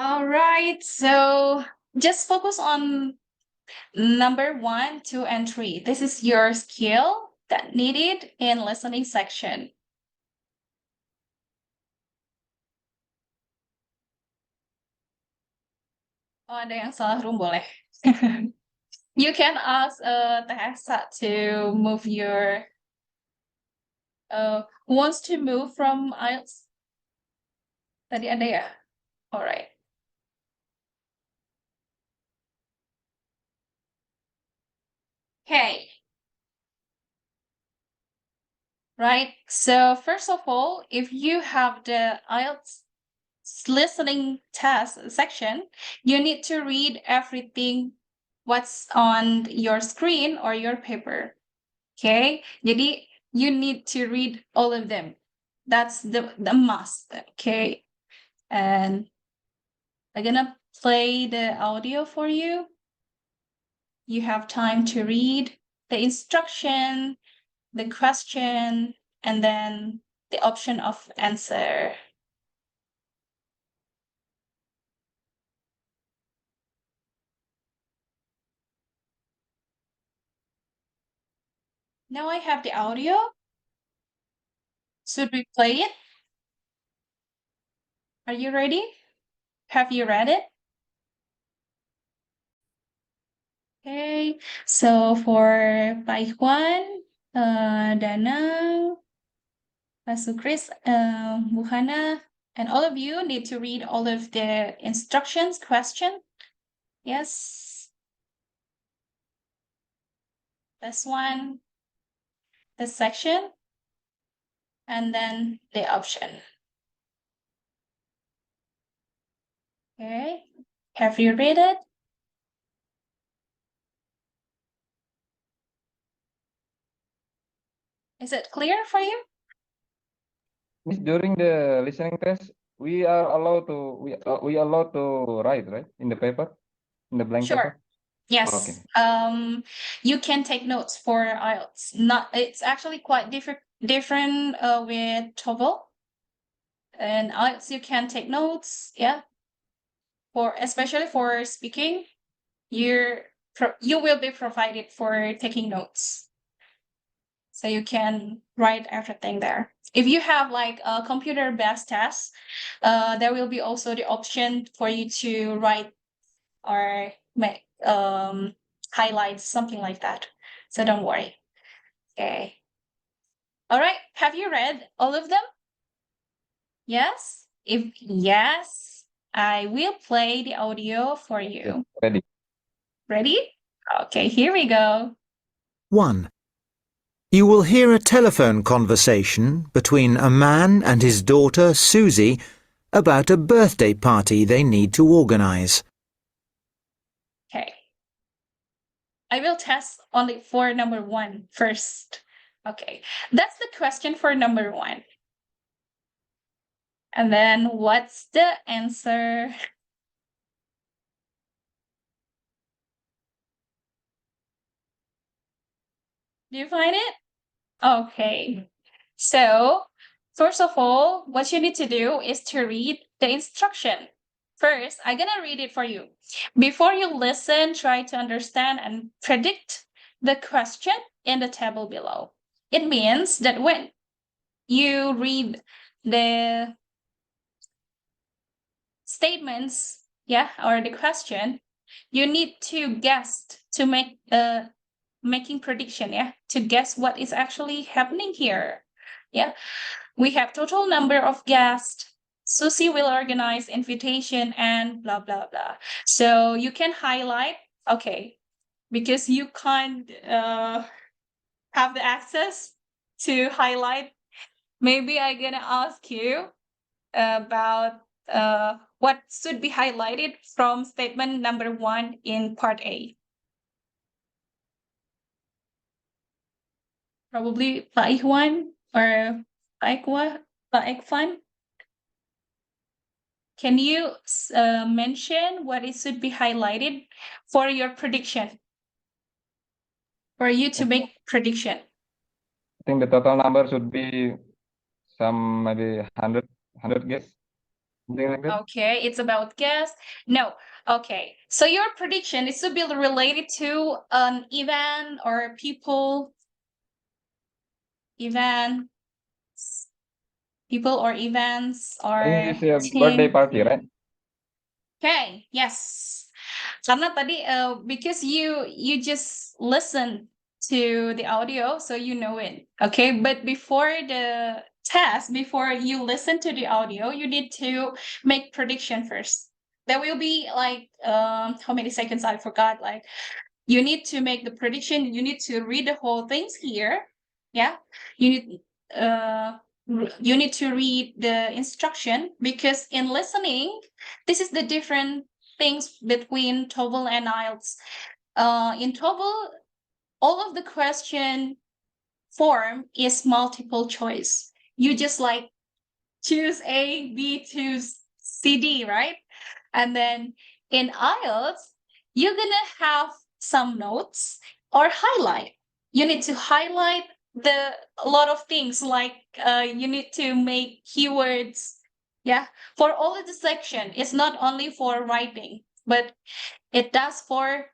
All right, so just focus on number 1, 2, and 3. This is your skill that needed in listening section. Oh, ada yang salah room boleh. You can ask Tehasa to move your who wants to move from Ielts? Tadi ada ya? All right. Okay. Right. So first of all, if you have the Ielts listening test section, you need to read everything what's on your screen or your paper. Okay. Jadi you need to read all of them. That's the must. Okay. And I'm gonna play the audio for you. You have time to read the instruction, the question, and then the option of answer. Now I have the audio. Should we play it? Are you ready? Have you read it? Okay, so for Pak Ikhwan, Dana, Pak Sukris, Bu Hana, and all of you need to read all of the instructions, question. Yes. This one, the section, and then the option. Okay, have you read it? Is it clear for you? During the listening test, we are allowed to we allowed to write, right, in the paper, in the blank Sure. paper. Yes. Okay. You can take notes for IELTS. It's actually quite different with TOEFL. And IELTS you can take notes, yeah. Especially for speaking, you will be provided for taking notes. So you can write everything there. If you have like a computer-based test, there will be also the option for you to write or make highlights, something like that. So don't worry. Okay. All right. Have you read all of them? Yes? If yes, I will play the audio for you. Ready. Ready? Okay, here we go. 1. You will hear a telephone conversation between a man and his daughter Susie about a birthday party they need to organize. Okay. I will test only for number 1 first. Okay, that's the question for number 1. And then what's the answer? Do you find it? Okay. So, first of all, what you need to do is to read the instruction. First, I'm gonna read it for you. Before you listen, try to understand and predict the question in the table below. It means that when you read the statements, or the question, you need to guess to make making prediction, to guess what is actually happening here. We have total number of guests. Susie will organize invitation and blah blah blah. So you can highlight, okay, because you can't have the access to highlight. Maybe I'm gonna ask you about what should be highlighted from statement number 1 in part A. Probably Pak Ikhwan or Pak Ikhwan. Can you mention what it should be highlighted for your prediction? For you to make prediction. I think the total number should be some maybe 100 guests. Something like that. Okay, it's about guess. No. Okay. So your prediction is to be related to an event or people. Event. People or events I think or this is a birthday team. party, right? Okay, yes. Karena tadi because you just listen to the audio, so you know it. Okay, but before the test, before you listen to the audio, you need to make prediction first. There will be like how many seconds I forgot. Like you need to make the prediction. You need to read the whole things here. Yeah, you need you need to read the instruction because in listening, this is the different things between TOEFL and IELTS. In TOEFL, all of the question form is multiple choice. You just like choose A, B, choose C, D, right? And then in IELTS, you're gonna have some notes or highlight. You need to highlight a lot of things like you need to make keywords. Yeah, for all of the section, it's not only for writing, but it does for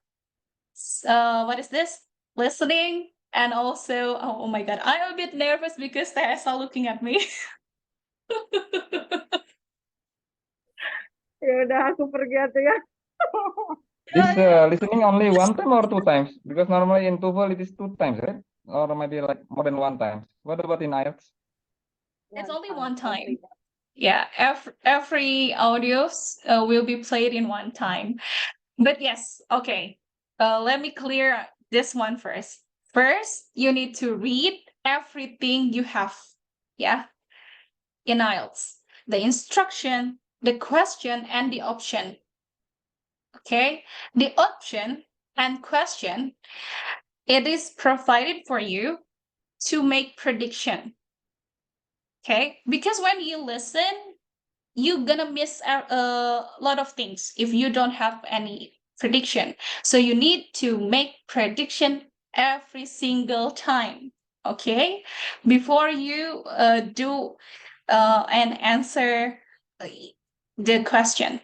what is this? Listening and also oh my god, I'm a bit nervous because Tessa looking at me. Ya udah aku pergi aja ya. This listening only one time or two times? Because normally in TOEFL it is two times, right? Or maybe like more than one time. What about in IELTS? It's only one time. Yeah, every audios will be played in one time. But yes, okay. Let me clear this one first. First, you need to read everything you have. Yeah, in IELTS, the instruction, the question, and the option. Okay, the option and question, it is provided for you to make prediction. Okay, because when you listen, you're gonna miss a lot of things if you don't have any prediction. So you need to make prediction every single time. Okay, before you do and answer the question.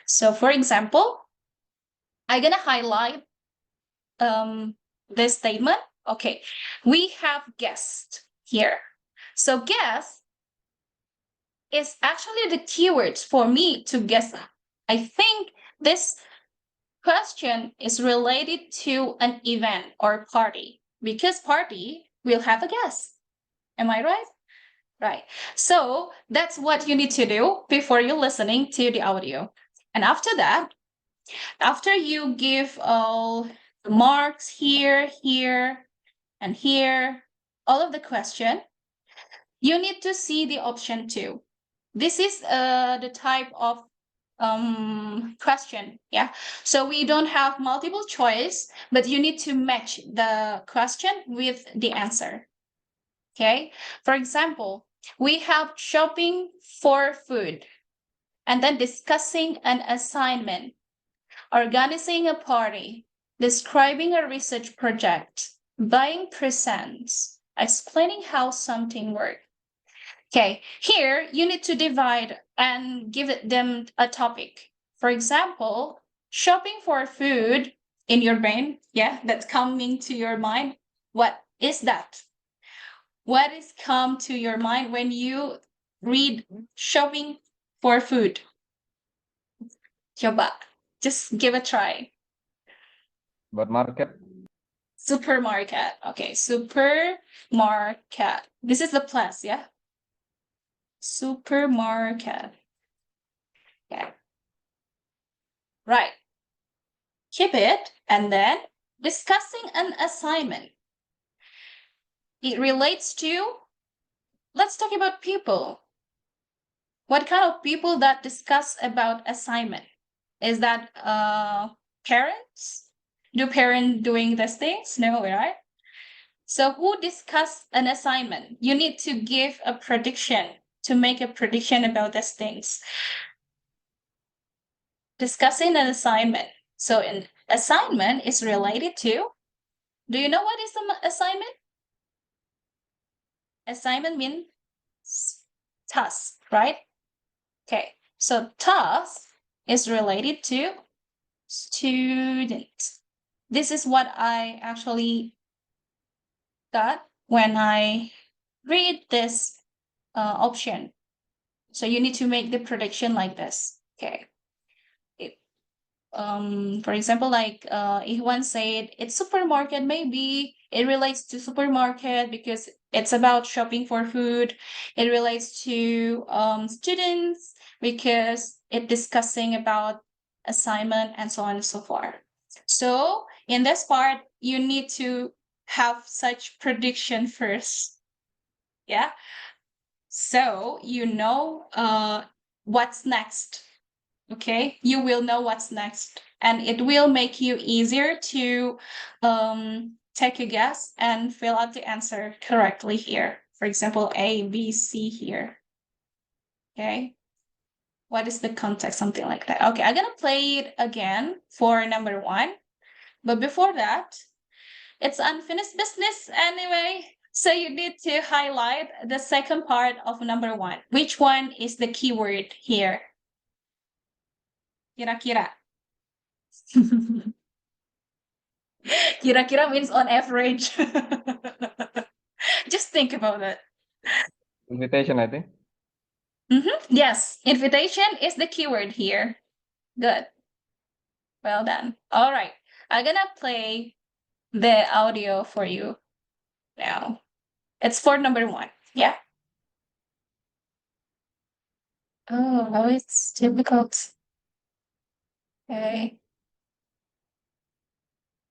So for example, I'm gonna highlight this statement. Okay, we have guessed here. So guess is actually the keywords for me to guess. I think this question is related to an event or party because party will have a guest. Am I right? Right. So that's what you need to do before you're listening to the audio. And after that, after you give all the marks here, here, and here, all of the question, you need to see the option 2. This is the type of question. Yeah. So we don't have multiple choice, but you need to match the question with the answer. Okay. For example, we have shopping for food and then discussing an assignment, organizing a party, describing a research project, buying presents, explaining how something works. Okay, here you need to divide and give them a topic. For example, shopping for food in your brain, yeah, that's coming to your mind. What is that? What is come to your mind when you read shopping for food? Coba, just give a try. About market? Supermarket. Okay, supermarket. This is the plus, yeah? Supermarket. Okay. Right. Keep it and then discussing an assignment. It relates to, let's talk about people. What kind of people that discuss about assignment? Is that parents? Do parents doing these things? No, right? So who discuss an assignment? You need to give a prediction, to make a prediction about these things. Discussing an assignment. So an assignment is related to, do you know what is the assignment? Assignment means task, right? Okay, So task is related to student. This is what I actually got when I read this option. So you need to make the prediction like this. Okay. For example, like Ihwan said, it's supermarket, maybe it relates to supermarket because it's about shopping for food. It relates to students because it's discussing about assignment and so on and so forth. So in this part, you need to have such prediction first. Yeah. So you know what's next. Okay, you will know what's next, and it will make you easier to take a guess and fill out the answer correctly here. For example, A, B, C here. Okay, what is the context? Something like that. Okay, I'm gonna play it again for number 1, but before that, it's unfinished business anyway. So you need to highlight the second part of number 1. Which one is the keyword here? Kira-kira. Kira-kira means on average. Just think about it. Invitation, I think. Yes, invitation is the keyword here. Good. Well done. All right. I'm gonna play the audio for you now. It's for number 1. Yeah. Oh, how it's difficult. Okay.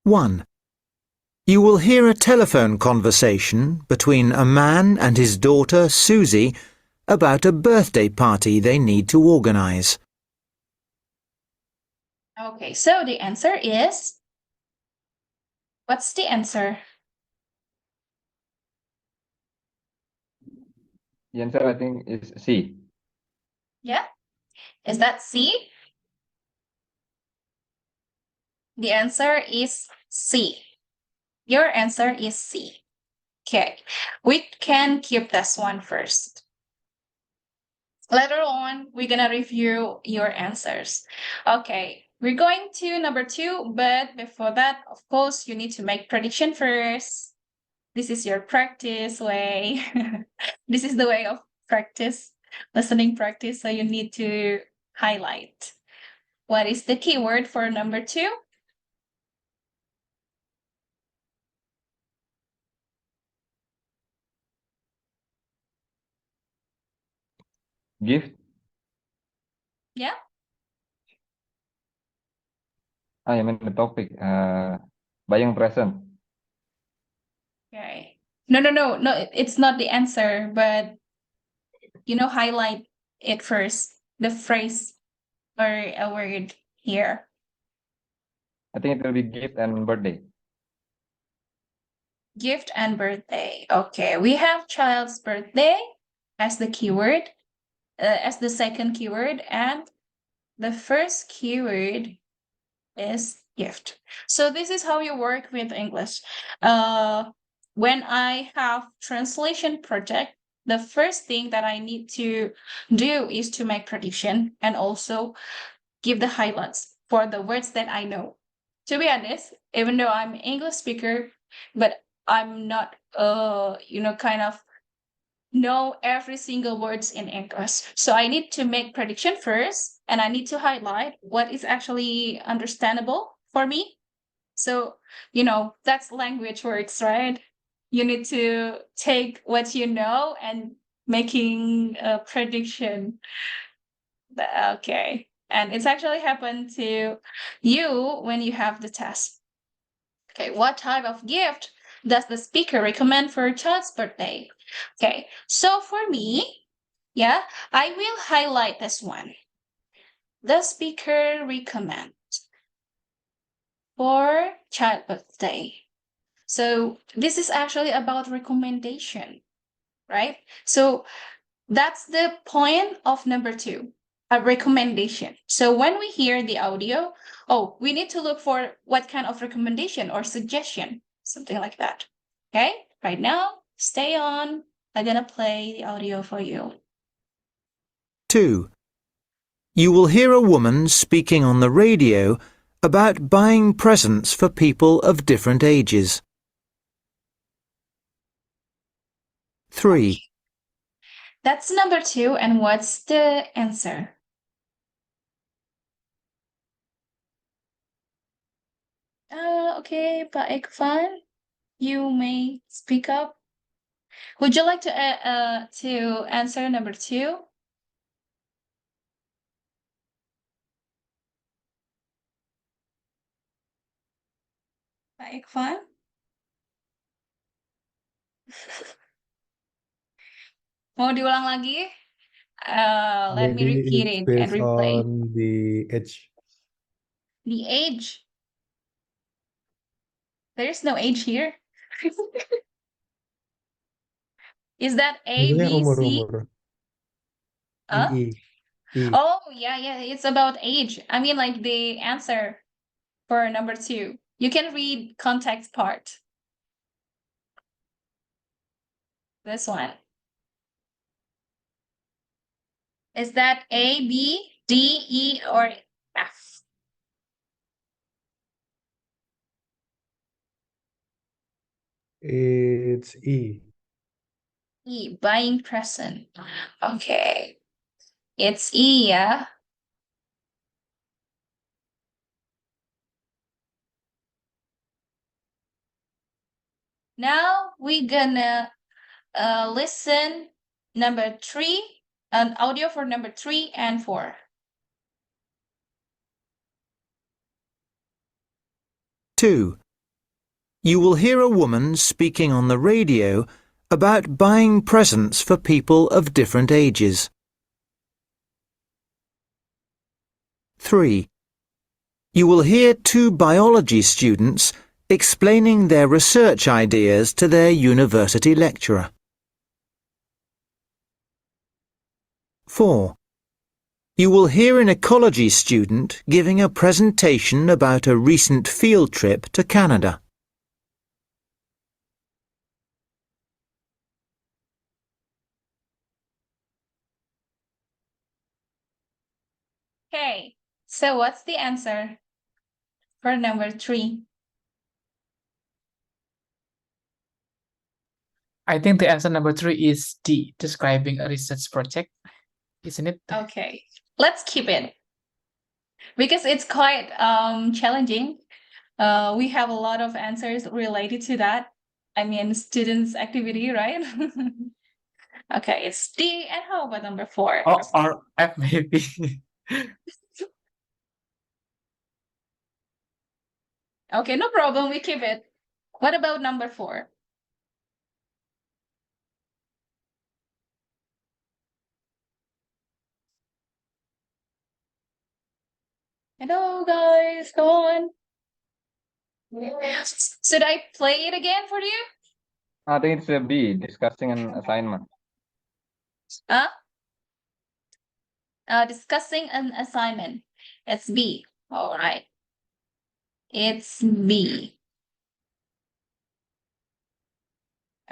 1. You will hear a telephone conversation between a man and his daughter Susie about a birthday party they need to organize. Okay, so the answer is, what's the answer? The answer, I think, is C. Yeah. Is that C? The answer is C. Your answer is C. Okay, we can keep this one first. Later on, we're gonna review your answers. Okay, we're going to number 2, but before that, of course, you need to make prediction first. This is your practice way. This is the way of practice, listening practice. So you need to highlight. What is the keyword for number 2? Gift. Yeah. I mean the topic. Buying present. Okay. No. It's not the answer, but highlight it first. The phrase or a word here. I think it will be gift and birthday. Gift and birthday. Okay, we have child's birthday as the keyword, as the second keyword, and the first keyword is gift. So this is how you work with English. When I have translation project, the first thing that I need to do is to make prediction and also give the highlights for the words that I know. To be honest, even though I'm an English speaker, but I'm not kind of know every single words in English. So I need to make prediction first, and I need to highlight what is actually understandable for me. So, that's language works, right? You need to take what you know and making a prediction. Okay. And it's actually happened to you when you have the test. Okay, what type of gift does the speaker recommend for a child's birthday? Okay, so for me, yeah, I will highlight this one. The speaker recommends for child birthday. So this is actually about recommendation, right? So that's the point of number 2, a recommendation. So when we hear the audio, we need to look for what kind of recommendation or suggestion, something like that. Okay, right now, stay on. I'm gonna play the audio for you. 2. You will hear a woman speaking on the radio about buying presents for people of different ages. 3. That's number 2. And what's the answer? Okay, Pak Ekvan, you may speak up. Would you like to answer number 2? Pak Ekvan? Mau diulang lagi? Let me Maybe repeat it's it and based replay. on the age. The age. There is no age here. Is that A, Maksudnya B, C? umur. Huh? I. Oh, yeah, it's about age. I mean, like the answer for number 2. You can read context part. This one. Is that A, B, D, E, or F? It's E. E, buying present. Okay. It's E, yeah? Now we're gonna listen number 3, an audio for number 3 and 4. 2. You will hear a woman speaking on the radio about buying presents for people of different ages. 3. You will hear 2 biology students explaining their research ideas to their university lecturer. 4. You will hear an ecology student giving a presentation about a recent field trip to Canada. Okay, so what's the answer for number 3? I think the answer number 3 is D, describing a research project, isn't it? Okay, let's keep it because it's quite challenging. We have a lot of answers related to that. I mean, students' activity, right? Okay, it's D. And how about number 4? Oh, or F maybe. Okay, no problem. We keep it. What about number 4? Hello, guys. Go on. Should I play it again for you? I think it's a B, discussing an assignment. Huh? Discussing an assignment. It's B. All right. It's B.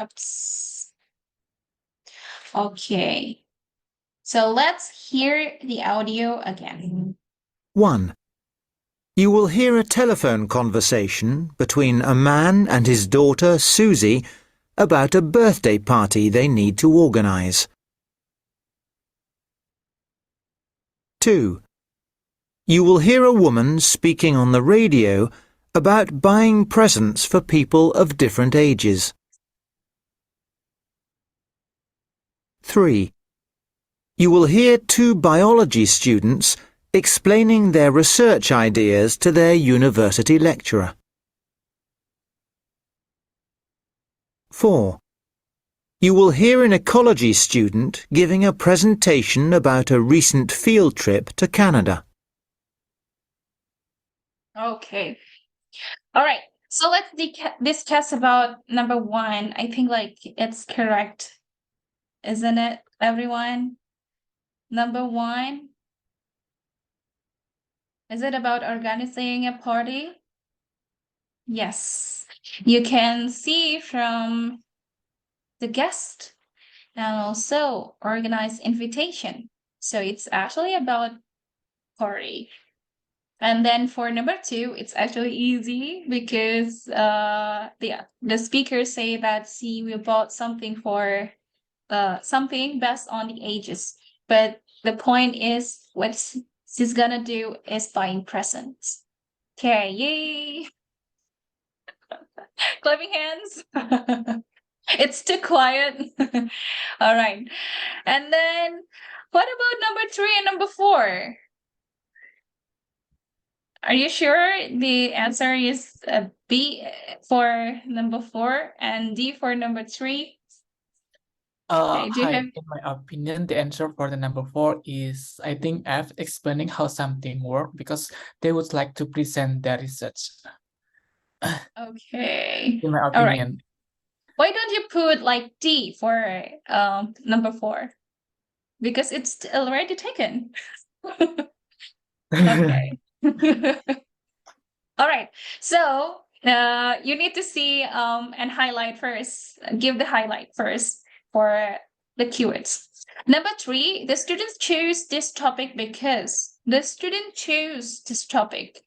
Oops. Okay. So let's hear the audio again. 1. You will hear a telephone conversation between a man and his daughter Susie about a birthday party they need to organise. 2. You will hear a woman speaking on the radio about buying presents for people of different ages. 3. You will hear 2 biology students explaining their research ideas to their university lecturer. 4. You will hear an ecology student giving a presentation about a recent field trip to Canada. Okay. All right. So let's discuss about number 1. I think like it's correct. Isn't it, everyone? Number 1. Is it about organizing a party? Yes. You can see from the guest and also organize invitation. So it's actually about party. And then for number 2, it's actually easy because the speakers say that she will bought something for something based on the ages. But the point is what she's gonna do is buying presents. Okay, yay! Clapping hands. It's too quiet. All right. And then what about number 3 and number 4? Are you sure the answer is B for number 4 and D for number 3? Okay, do you Hi, have in my opinion, the answer for the number 4 is, I think, F, explaining how something works because they would like to present their research, okay? in my All right. opinion. Why don't you put like D for number 4? Because it's already taken. Okay. All right. So you need to see and highlight first. Give the highlight first for the keywords. Number 3, the students choose this topic because the student choose this topic.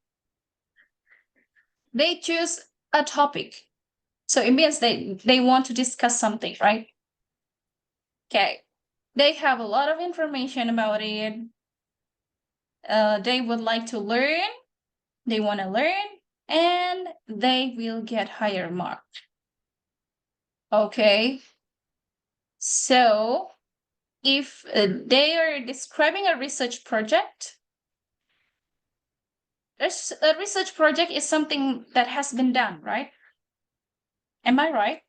They choose a topic. So it means they want to discuss something, right? Okay. They have a lot of information about it. They would like to learn. They want to learn. And they will get higher mark. Okay. So if they are describing a research project, a research project is something that has been done, right? Am I right?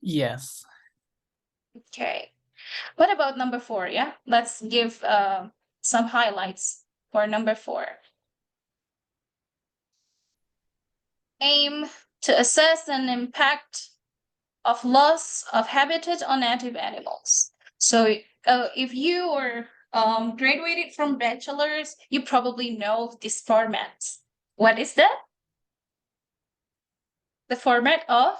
Yes. Okay. What about number 4? Yeah, let's give some highlights for number 4. Aim to assess an impact of loss of habitat on native animals. So if you are graduated from bachelor's, you probably know this format. What is that? The format of?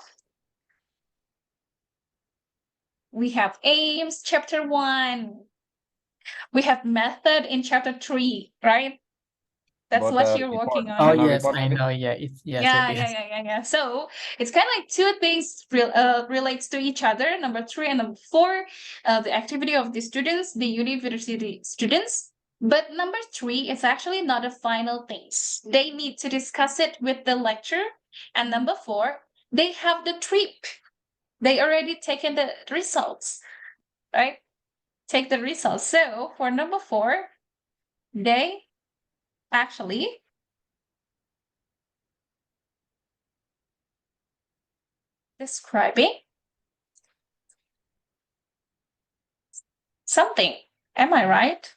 We have aims, chapter 1. We have method in chapter 3, right? That's About what the you're report, working on. Oh, final yes, report, I maybe? know. Yeah, it's yes, Yeah, it is. yeah. So it's kind of like 2 things relates to each other. Number 3 and number 4, the activity of the students, the university students. But number 3 is actually not a final things. They need to discuss it with the lecturer. And number 4, they have the trip. They already taken the results, right? Take the results. So for number 4, they actually describing something. Am I right?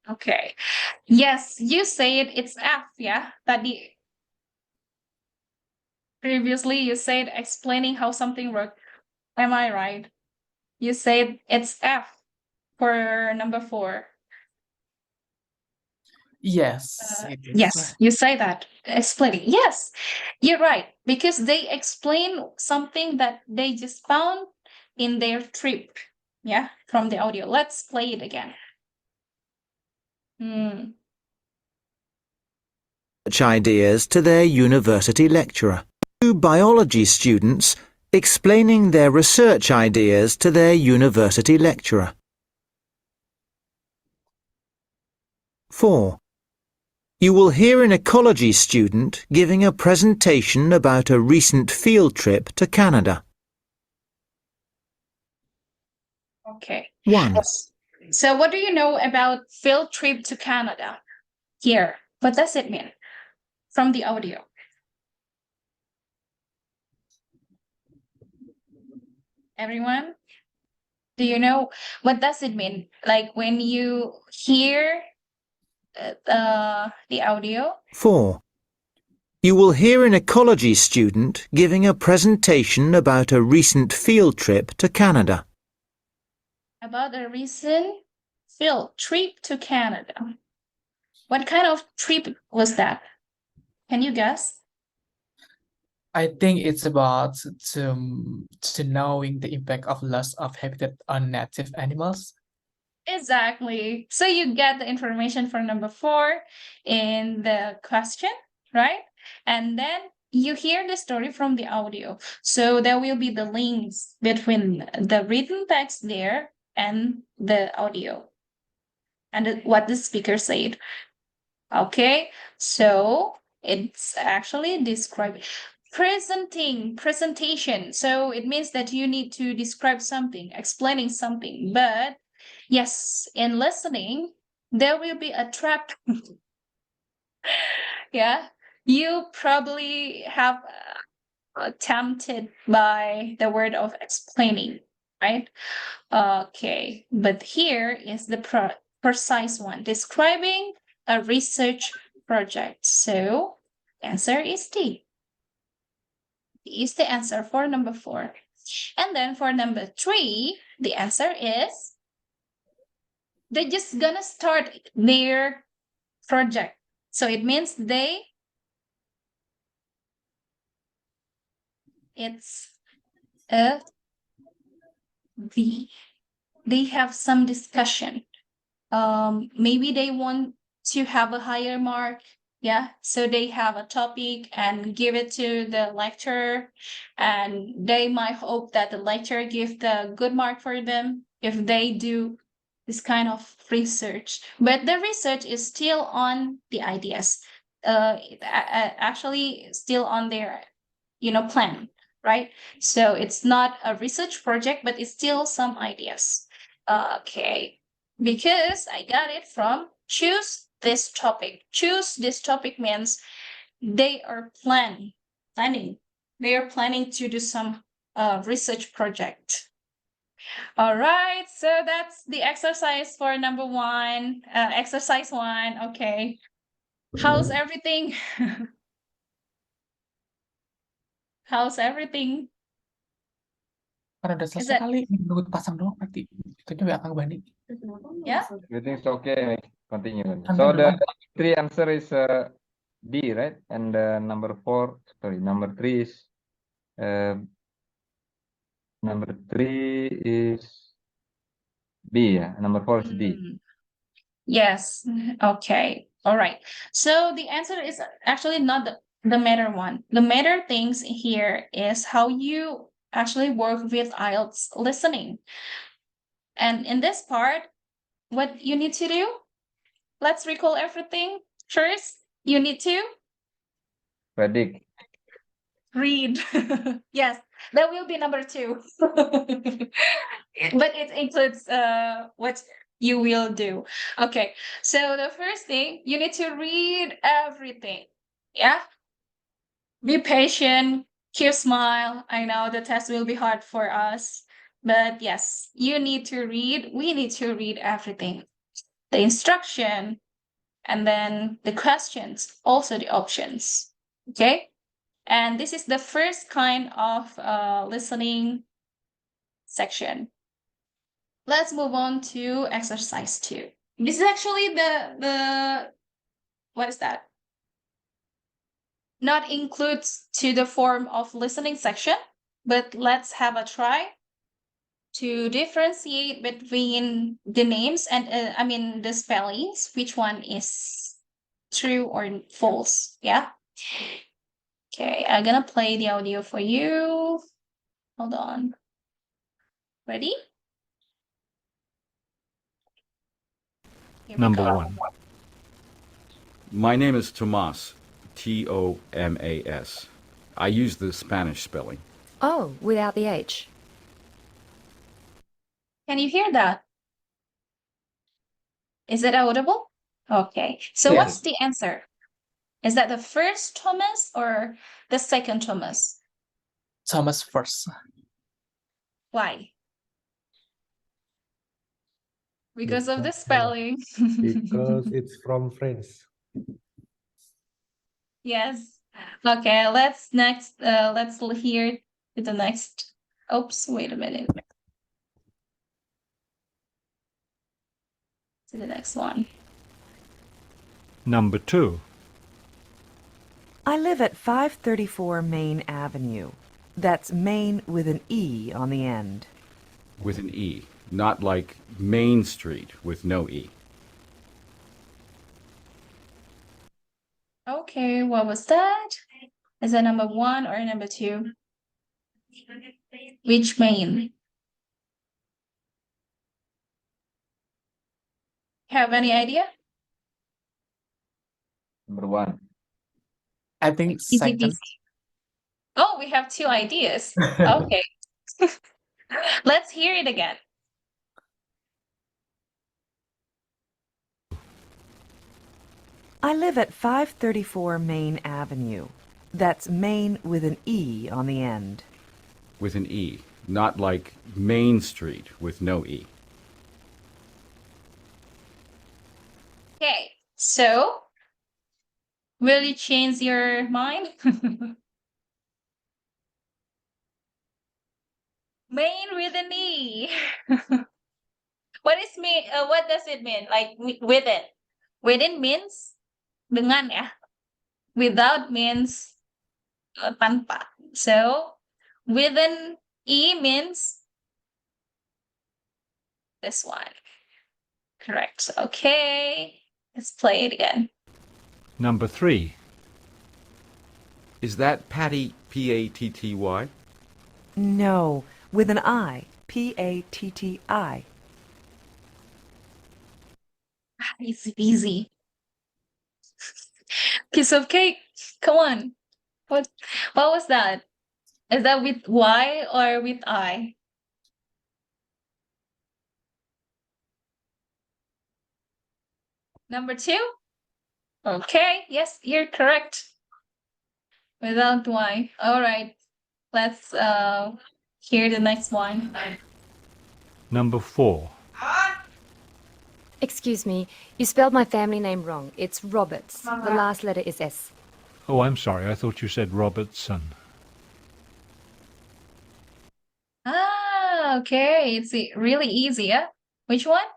Okay. Yes, you said it's F, yeah? Tadi. Previously, you said explaining how something works. Am I right? You said it's F for number 4. Yes, it is. Yes, you say that. Explaining. Yes, you're right. Because they explain something that they just found in their trip. Yeah, from the audio. Let's play it again. Ideas to their university lecturer. 2 biology students explaining their research ideas to their university lecturer. 4. You will hear an ecology student giving a presentation about a recent field trip to Canada. Okay. 1. So what do you know about field trip to Canada? Here, what does it mean from the audio? Everyone? Do you know what does it mean? Like when you hear the audio? 4. You will hear an ecology student giving a presentation about a recent field trip to Canada. About a recent field trip to Canada. What kind of trip was that? Can you guess? I think it's about to knowing the impact of loss of habitat on native animals. Exactly. So you get the information for number 4 in the question, right? And then you hear the story from the audio. So there will be the links between the written text there and the audio and what the speaker said. Okay, so it's actually describing presentation. So it means that you need to describe something, explaining something. But yes, in listening, there will be a trap. Yeah, you probably have tempted by the word of explaining, right? Okay, but here is the precise one, describing a research project. So answer is D. D is the answer for number 4. And then for number 3, the answer is they're just gonna start their project. So it means it's a V. They have some discussion. Maybe they want to have a higher mark. Yeah, so they have a topic and give it to the lecturer, and they might hope that the lecturer give the good mark for them if they do this kind of research. But the research is still on the ideas. Actually still on their, plan, right? So it's not a research project, but it's still some ideas. Okay, because I got it from choose this topic. Choose this topic means they are planning. They are planning to do some research project. All right, so that's the exercise for number 1. Exercise 1. Okay, how's everything? How's everything? Karena udah Is selesai it kali, nunggu pasang doang berarti. Itu juga akan banding. yeah? Everything's okay. Continue. Kan So the dulu. 3 answer is D, right? And number 3 is number 3 is B. Yeah, number 4 is D. Yes. Okay. All right. So the answer is actually not the matter one. The matter things here is how you actually work with IELTS listening. And in this part, what you need to do, let's recall everything. First, you need to Predict. read. Yes, that will be number 2. But it includes what you will do. Okay, so the first thing, you need to read everything. Yeah, be patient, keep smile. I know the test will be hard for us, but yes, you need to read. We need to read everything, the instruction, and then the questions, also the options. Okay, and this is the first kind of listening section. Let's move on to exercise 2. This is actually the what is that? Not includes to the form of listening section, but let's have a try to differentiate between the names and the spellings, which one is true or false. Yeah. Okay, I'm gonna play the audio for you. Hold on. Ready? Here we Number go. 1. My name is Tomas, Tomas. I use the Spanish spelling. Oh, without the H. Can you hear that? Is it audible? Okay. So Yes. what's the answer? Is that the first Thomas or the second Thomas? Thomas first. Why? Because of the Because- spelling. Because it's from France. Yes. Okay, let's hear the next. Oops, wait a minute. To the next one. Number 2. I live at 534 Main Avenue. That's Main with an E on the end. With an E. not like Main Street with no E. Okay, what was that? Is that number 1 or number 2? Which main? Have any idea? Number 1. I think Easy second. peasy. Oh, we have 2 ideas. Okay. Let's hear it again. I live at 534 Main Avenue. That's Main with an E on the end. With an E, not like Main Street with no E. Okay, so will you change your mind? Main with an E. What is mean? What does it mean? Like within. Within means dengan ya. Without means tanpa. So within E means this one. Correct. Okay. Let's play it again. Number 3. Is that Patty, P-A-T-T-Y? No, with an I. P-A-T-T-I. Easy peasy. Piece of cake. Come on. What was that? Is that with Y or with I? Number 2? Okay, yes, you're correct. Without Y. All right. Let's hear the next one. Number 4. Excuse me, you spelled my family name wrong. It's Roberts. The last letter is S. Oh, I'm sorry. I thought you said Robertson. Ah, okay. It's really easy, yeah? Which one?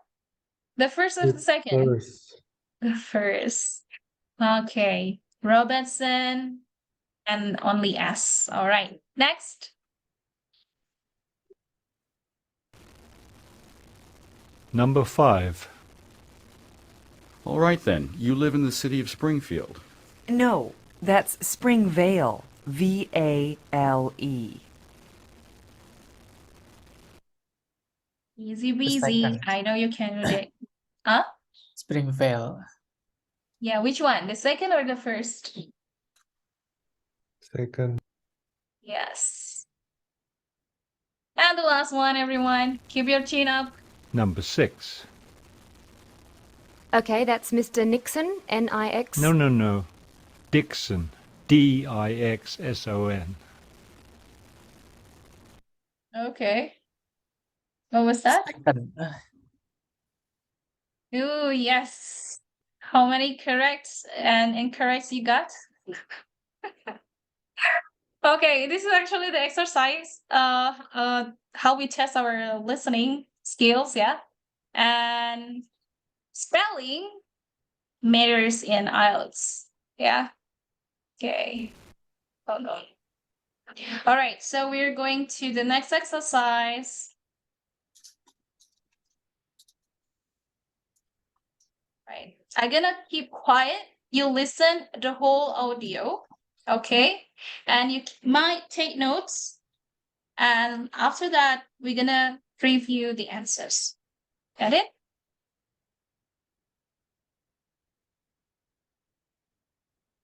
The first or the It's second? first. The first. Okay. Robertson and only S. All right. Next. Number 5. All right then, you live in the city of Springfield. No, that's Springvale. V-A-L-E. Easy The peasy. second. I know you can do it. Huh? Springvale. Yeah, which one? The second or the first? Second. Yes. And the last one, everyone. Keep your chin up. Number 6. Okay, that's Mr. Nixon, N-I-X. No. Dixon. D-I-X-S-O-N. Okay. What was that? Second. Ooh, yes. How many corrects and incorrects you got? Okay, this is actually the exercise. How we test our listening skills, yeah. And spelling matters in IELTS. Yeah. Okay. Hold on. All right, so we're going to the next exercise. Right. I'm gonna keep quiet. You listen the whole audio, okay? And you might take notes. And after that, we're gonna review the answers. Got it?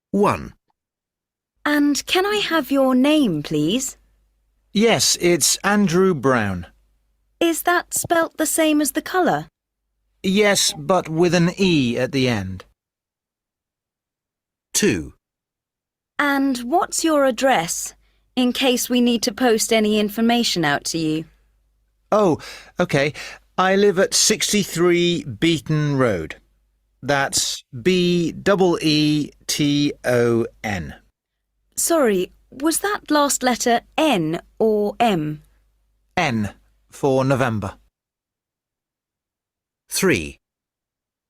One. And can I have your name, please? Yes, it's Andrew Brown. Is that spelt the same as the colour? Yes, but with an E at the end. 2. And what's your address, in case we need to post any information out to you? Oh, okay. I live at 63 Beaton Road. That's B-E-E-T-O-N. Sorry, was that last letter N or M? N for November. 3.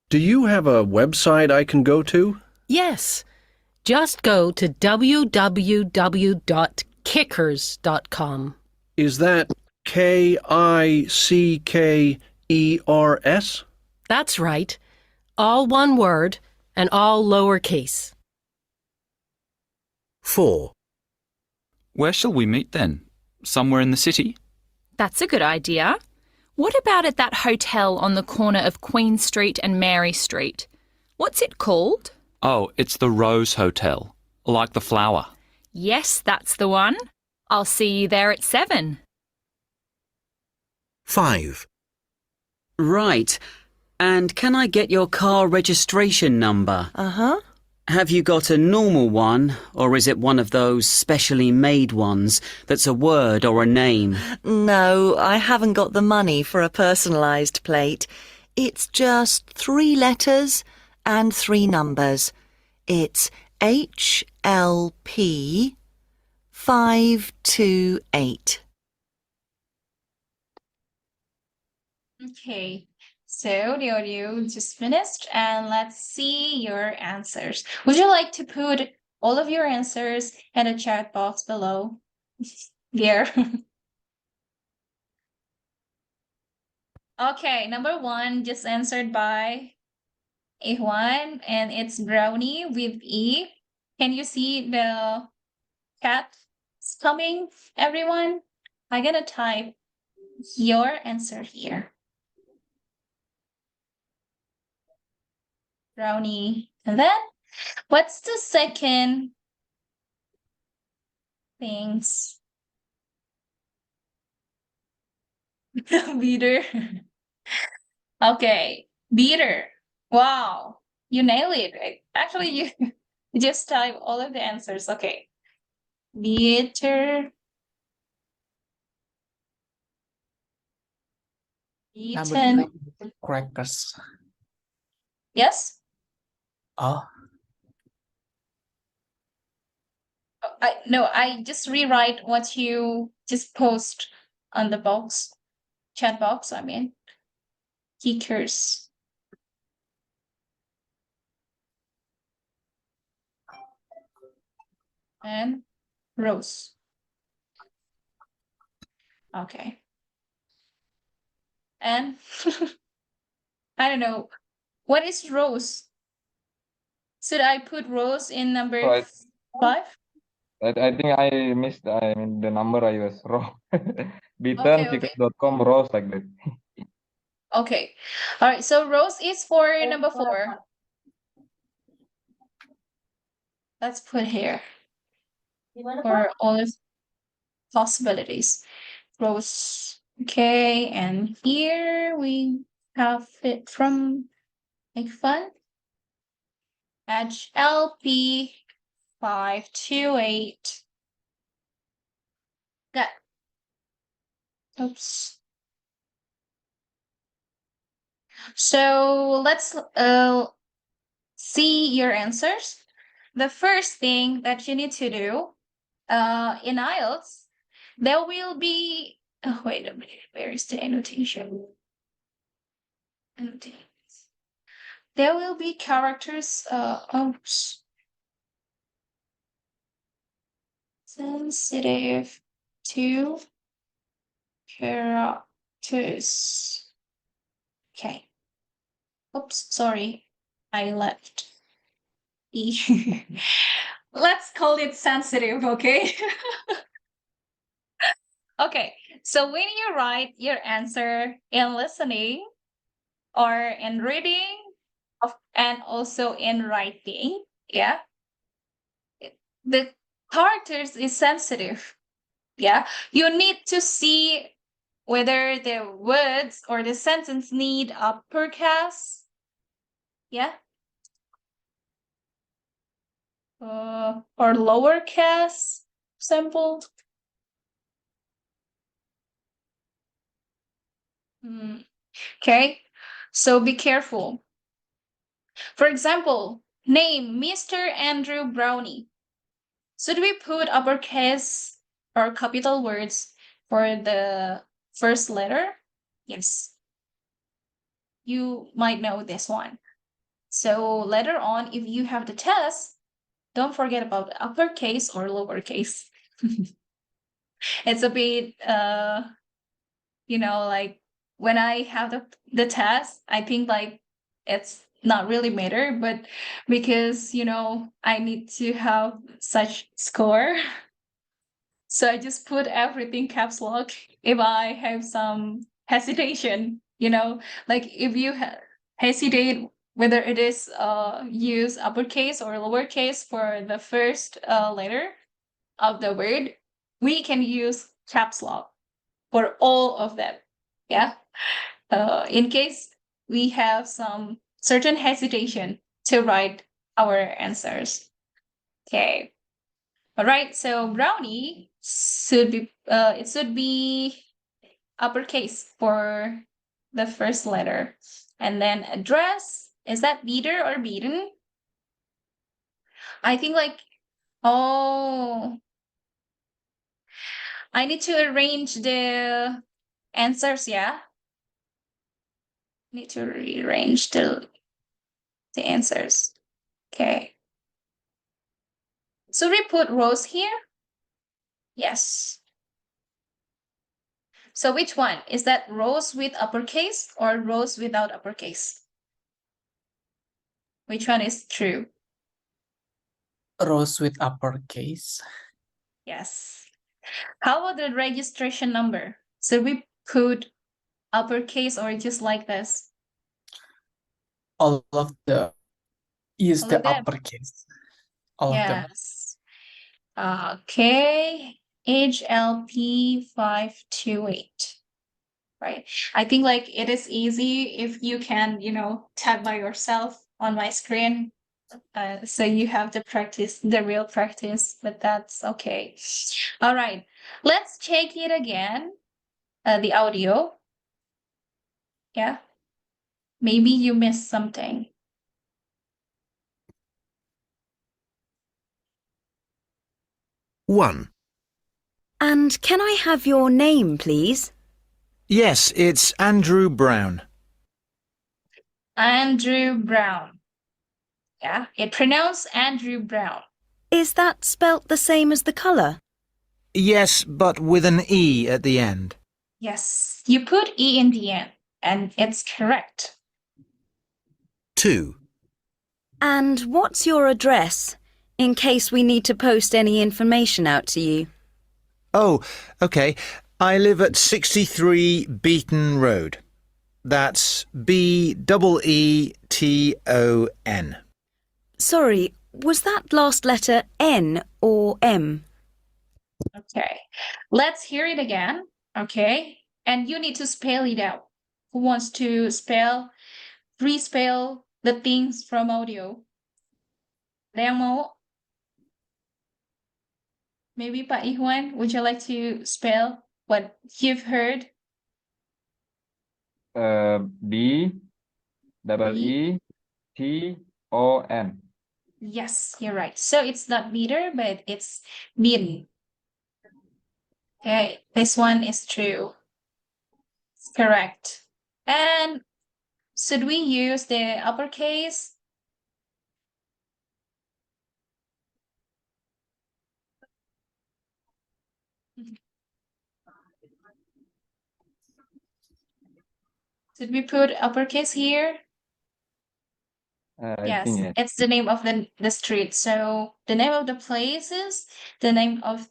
Do you have a website I can go to? Yes. Just go to www.kickers.com. Is that Kickers? That's right. All one word and all lowercase. 4. Where shall we meet then? Somewhere in the city? That's a good idea. What about at that hotel on the corner of Queen Street and Mary Street? What's it called? Oh, it's the Rose Hotel, like the flower. Yes, that's the one. I'll see you there at 7. 5. Right. And can I get your car registration number? Uh-huh. Have you got a normal one, or is it one of those specially made ones that's a word or a name? No, I haven't got the money for a personalised plate. It's just 3 letters and 3 numbers. It's HLP 528. Okay, so the audio just finished, and let's see your answers. Would you like to put all of your answers in the chat box below? There. Okay, number 1 just answered by A1, and it's brownie with E. Can you see the cat coming, everyone? I'm gonna type your answer here. Brownie. And then, what's the second things? Beater. Okay, beater. Wow, you nailed it. Actually, you just type all of the answers. Okay, beater. Number Beaten. 3, crackers. Yes. Oh, No, I just rewrite what you just post on the box, chat box. I mean, kickers. And rose. Okay. And I don't know, what is rose? Should I put rose in number Right. 5? I think I missed, the number I was wrong. Beaten, Okay, okay. kickers.com, Rose, like that. Okay. All right. So rose is for number 4. Let's put here for all of possibilities. Rose. Okay. And here we have it from Make Fun. HLP 528. Got. Oops. So let's see your answers. The first thing that you need to do in IELTS, there will be, oh, wait a minute, where is the annotation? There will be characters, oops. Sensitive to characters. Okay. Oops, sorry, I left E. Let's call it sensitive, okay? Okay, so when you write your answer in listening or in reading and also in writing, yeah, the characters is sensitive. Yeah, you need to see whether the words or the sentence need uppercase. Yeah. Or lowercase, simple. Okay, so be careful. For example, name Mr. Andrew Brownie. Should we put uppercase or capital words for the first letter? Yes. You might know this one. So later on, if you have the test, don't forget about uppercase or lowercase. It's a bit like when I have the test, I think like it's not really matter, but because I need to have such score. So I just put everything caps lock if I have some hesitation, like if you hesitate whether it is use uppercase or lowercase for the first letter of the word, we can use caps lock for all of them. Yeah. In case we have some certain hesitation to write our answers. Okay. All right. So brownie should be uppercase for the first letter. And then address, is that beater or beaten? I think like, oh, I need to arrange the answers, yeah? Need to rearrange the answers. Okay. So we put rows here? Yes. So which one? Is that rows with uppercase or rows without uppercase? Which one is true? Rows with uppercase. Yes. How about the registration number? So we put uppercase or just like this? All of the use All the of them? uppercase. All of them. Yes. Okay. HLP 528. Right. I think like it is easy if you can, type by yourself on my screen. So you have to practice the real practice, but that's okay. All right. Let's check it again. The audio. Yeah. Maybe you missed something. One. And can I have your name, please? Yes, it's Andrew Brown. Andrew Brown. Yeah, it pronounced Andrew Brown. Is that spelt the same as the colour? Yes, but with an E at the end. Yes, you put E in the end, and it's correct. 2. And what's your address, in case we need to post any information out to you? Oh, OK. I live at 63 Beaton Road. That's B-E-E-T-O-N. Sorry, was that last letter N or M? Okay, let's hear it again. Okay, and you need to spell it out. Who wants to re-spell the things from audio? Ada yang mau? Maybe Pak Ihwan, would you like to spell what you've heard? B-E-E-T-O-N. Yes, you're right. So it's not meter, but it's meter. Okay, this one is true. It's correct. And should we use the uppercase? Should we put uppercase here? I Yes, think yes. it's the name of the street. So the name of the place is the name of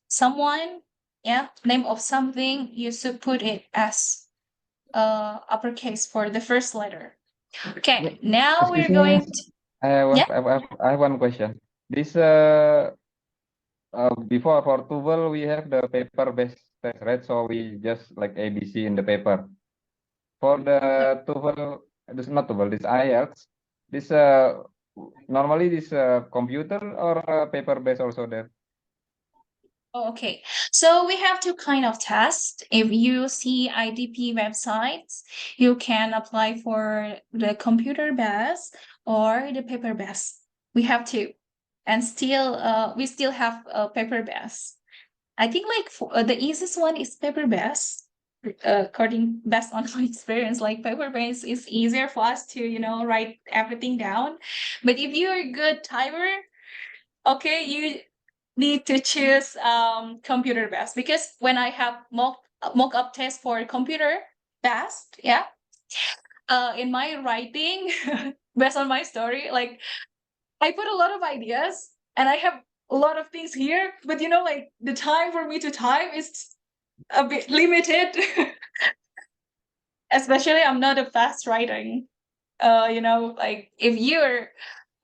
someone. Yeah, name of something. You should put it as uppercase for the first letter. Okay, now we're Excuse me, going Miss. to. I have, Yeah? I have one question. This before for TOEFL we have the paper-based test, right? So we just like ABC in the paper. For the TOEFL, this not TOEFL, this IELTS. This normally this computer or paper-based also there. Oh, okay, so we have two kind of tests. If you see IDP websites, you can apply for the computer based or the paper based. We have two, and still we still have paper based. I think like the easiest one is paper based. Based on my experience, like paper based is easier for us to write everything down. But if you're a good typer, okay, you need to choose computer based, because when I have mock mock-up test for computer passed. Yeah. In my writing, based on my story, like I put a lot of ideas and I have a lot of things here, but like the time for me to type is a bit limited. Especially I'm not a fast writing. Like if you're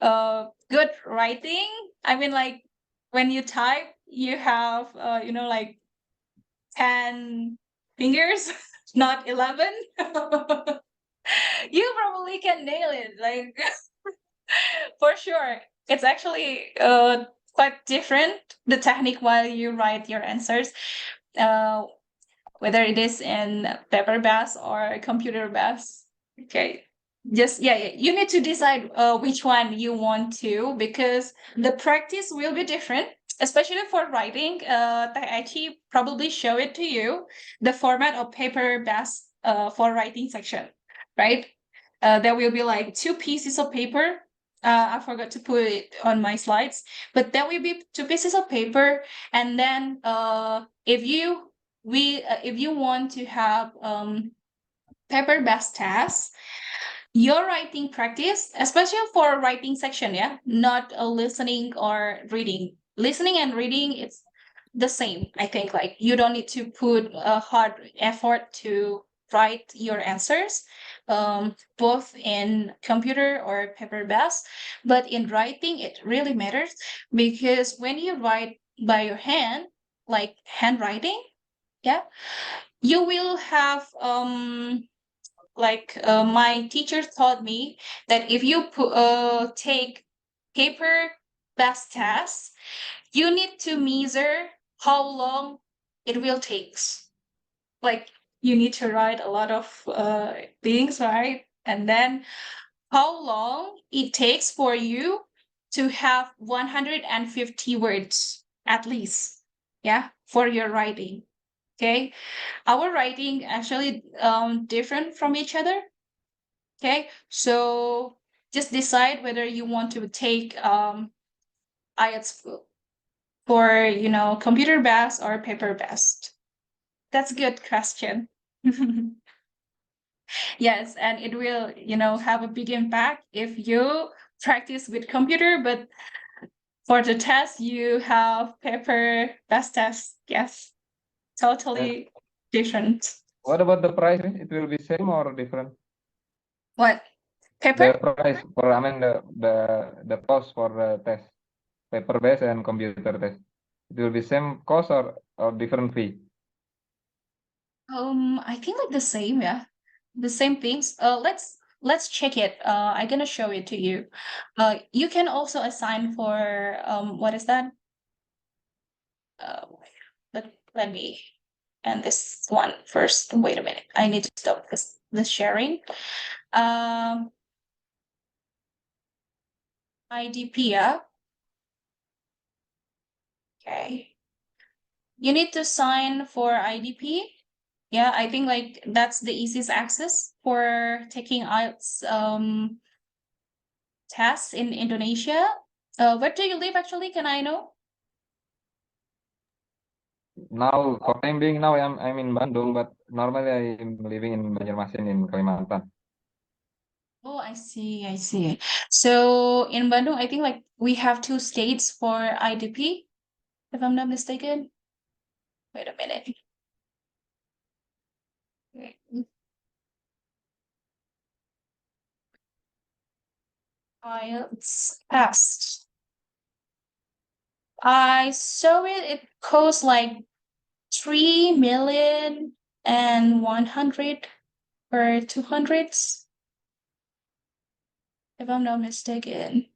good writing, I mean like when you type, you have like 10 fingers, not 11. You probably can nail it, like for sure. It's actually quite different, the technique while you write your answers, whether it is in paper based or computer based. Okay. Just you need to decide which one you want to, because the practice will be different, especially for writing. Taichi probably show it to you, the format of paper based for writing section, right? There will be like 2 pieces of paper. I forgot to put it on my slides, but there will be 2 pieces of paper, and then if you want to have paper based tasks, your writing practice, especially for writing section, not listening or reading. Listening and reading, it's the same. I think like you don't need to put a hard effort to write your answers, both in computer or paper based. But in writing, it really matters, because when you write by your hand, like handwriting, you will have my teacher taught me that if you take paper based tasks, you need to measure how long it will take. Like you need to write a lot of things, right? And then how long it takes for you to have 150 words at least, for your writing. Okay, our writing actually different from each other. Okay, so just decide whether you want to take IELTS for computer based or paper based. That's a good question. Yes, and it will have a big impact if you practice with computer, but for the test you have paper based test. Yes, totally different. What about the price? It will be same or different? What? The Paper? price for, I mean, the cost for the test, paper based and computer test. It will be same cost or different fee? I think like the same, the same things. Let's check it. I'm gonna show it to you. You can also assign for what is that? Let me end this one first. Wait a minute. I need to stop this sharing. IDP, okay. You need to sign for IDP. Yeah, I think like that's the easiest access for taking IELTS tests in Indonesia. Where do you live actually? Can I know? Now, for time being, now I'm in Bandung, but normally I'm living in Banjarmasin in Kalimantan. Oh, I see, I see. So in Bandung, I think like we have 2 states for IDP, if I'm not mistaken. Wait a minute. IELTS passed. I saw it. It costs like 3,100,000 or 200, if I'm not mistaken.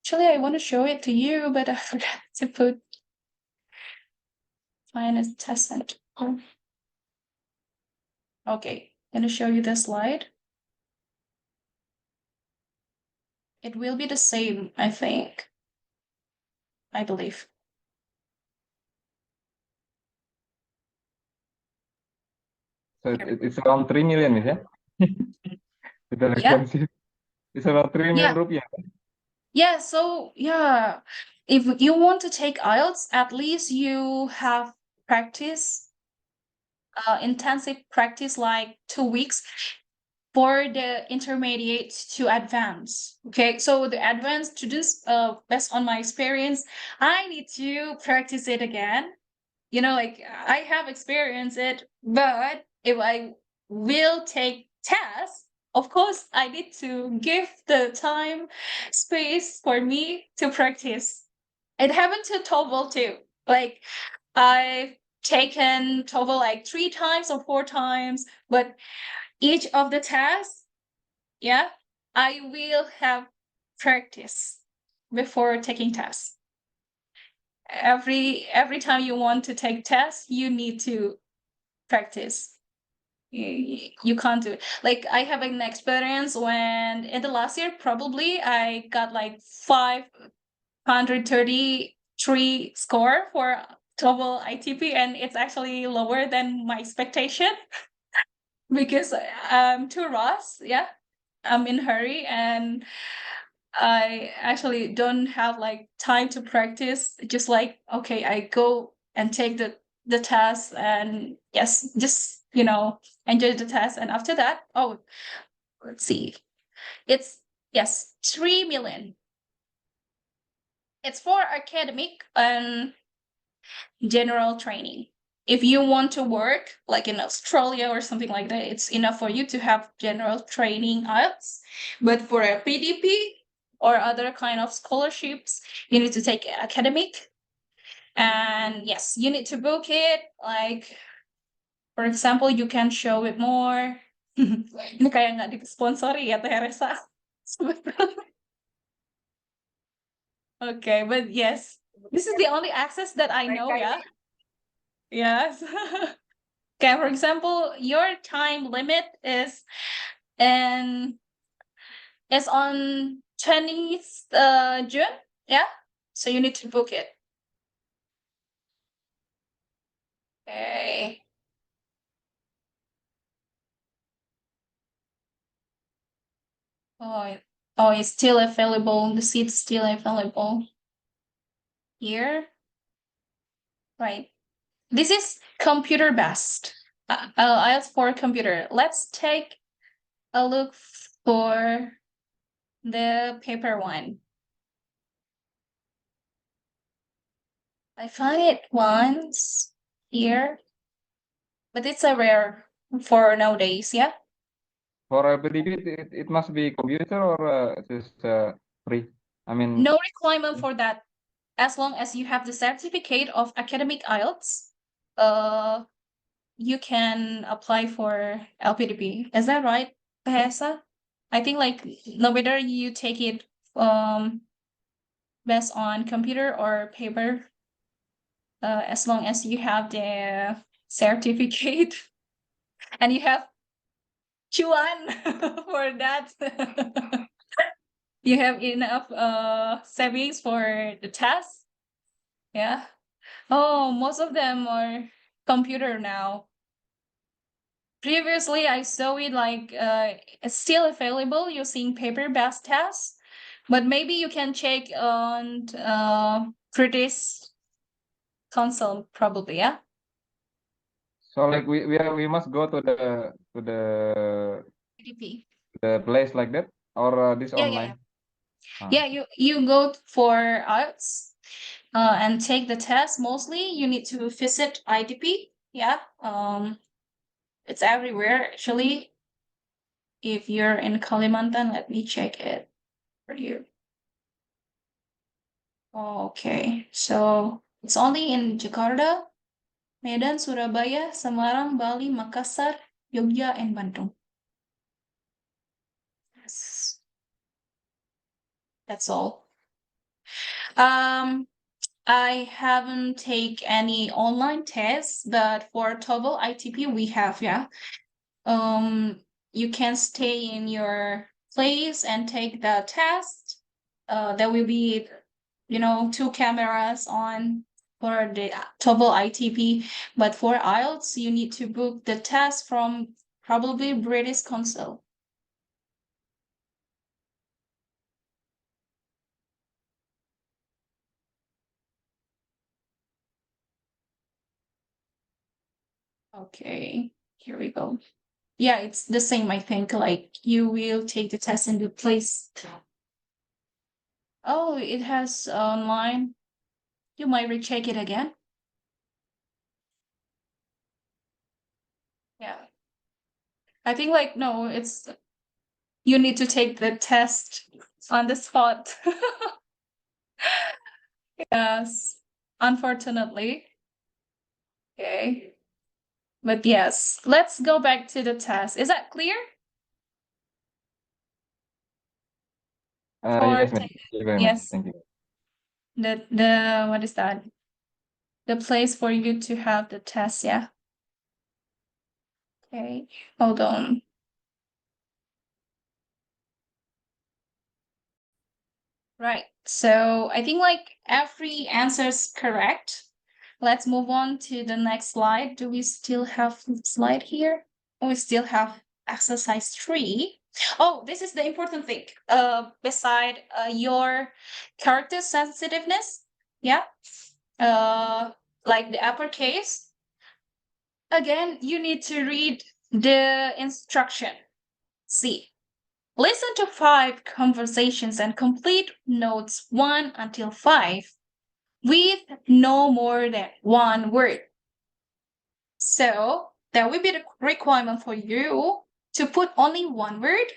Actually, I want to show it to you, but I forgot to put finance test center. Okay, gonna show you this slide. It will be the same, I think. I believe. So it's around 3 million, yeah? It's expensive. It's around 3 million rupiah. Yeah, so if you want to take IELTS, at least you have practice intensive practice, like 2 weeks, for the intermediate to advanced. Okay, so the advanced students, based on my experience, I need to practice it again. Like I have experienced it, but if I will take tests, of course, I need to give the time, space for me to practice. It happened to TOEFL too. Like I've taken TOEFL like 3 times or 4 times, but each of the tests, yeah, I will have practice before taking tests. Every time you want to take tests, you need to practice. You can't do it. Like I have an experience when in the last year, probably I got like 533 score for TOEFL ITP, and it's actually lower than my expectation because I'm too rushed. Yeah, I'm in hurry, and I actually don't have like time to practice. Just like, okay, I go and take the test, and yes, just enjoy the test, and after that, oh, let's see, it's yes, 3 million. It's for academic and general training. If you want to work like in Australia or something like that, it's enough for you to have general training IELTS. But for a PDP or other kind of scholarships, you need to take academic. And yes, you need to book it. Like, for example, you can show it more. Ini kayak nggak disponsori ya, Teh Resa. Okay, but yes, this is the only access that I know, yeah. Yes. Okay, for example, your time limit is on 20th June, yeah? So you need to book it. Okay. Oh, it's still available. The seat's still available. Here. Right. This is computer based. IELTS for computer. Let's take a look for the paper one. I found it once here, but it's a rare for nowadays, yeah? For LPDB, it must be computer or it is free? I mean, No requirement for that. As long as you have the certificate of academic IELTS, you can apply for LPDB. Is that right, Bahasa? I think like no matter you take it based on computer or paper, as long as you have the certificate and you have cuan for that, you have enough savings for the test. Yeah. Oh, most of them are computer now. Previously, I saw it like it's still available using paper-based tests, but maybe you can check on British Council, probably, yeah. so like we must go to the PDP. the place like that, or this Yeah, online? yeah. You go for arts and take the test. Mostly, you need to visit IDP. Yeah. It's everywhere actually. If you're in Kalimantan, let me check it for you. Okay, so it's only in Jakarta, Medan, Surabaya, Semarang, Bali, Makassar, Yogyakarta, and Bandung. Yes. That's all. I haven't take any online tests, but for TOEFL ITP we have, yeah. You can stay in your place and take the test. There will be, 2 cameras on for the TOEFL ITP, but for IELTS, you need to book the test from probably British Council. Okay, here we go. Yeah, it's the same, I think. Like, you will take the test in the place. Oh, it has online. You might recheck it again. Yeah. I think, like, no, it's you need to take the test on the spot. Yes, unfortunately. Okay. But yes, let's go back to the test. Is that clear? Yes, ma'am. Thank you very much. Yes. Thank you. The what is that? The place for you to have the test, yeah. Okay, hold on. Right. So I think like every answer is correct. Let's move on to the next slide. Do we still have slide here? We still have exercise 3. Oh, this is the important thing. Beside your character sensitiveness, yeah. Like the uppercase. Again, you need to read the instruction. See. Listen to 5 conversations and complete notes 1 until 5 with no more than 1 word. So that will be the requirement for you to put only 1 word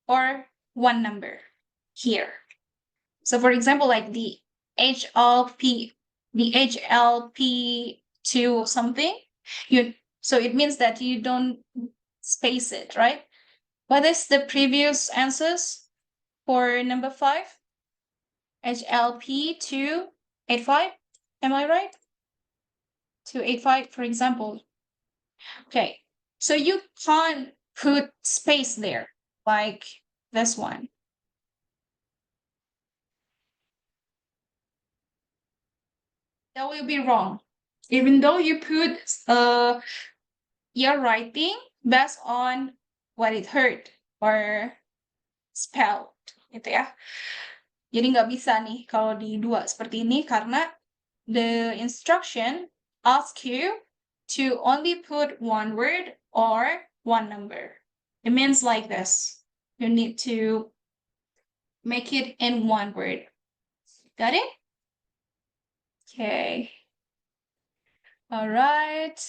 or 1 number here. So for example, like the HLP2 something, so it means that you don't space it, right? What is the previous answers for number 5? HLP 285. Am I right? 285, for example. Okay, so you can't put space there like this one. That will be wrong. Even though you put your writing based on what it heard or spelled, gitu ya. Jadi nggak bisa nih kalau di 2 seperti ini karena the instruction asks you to only put 1 word or 1 number. It means like this. You need to make it in 1 word. Got it? Okay. All right.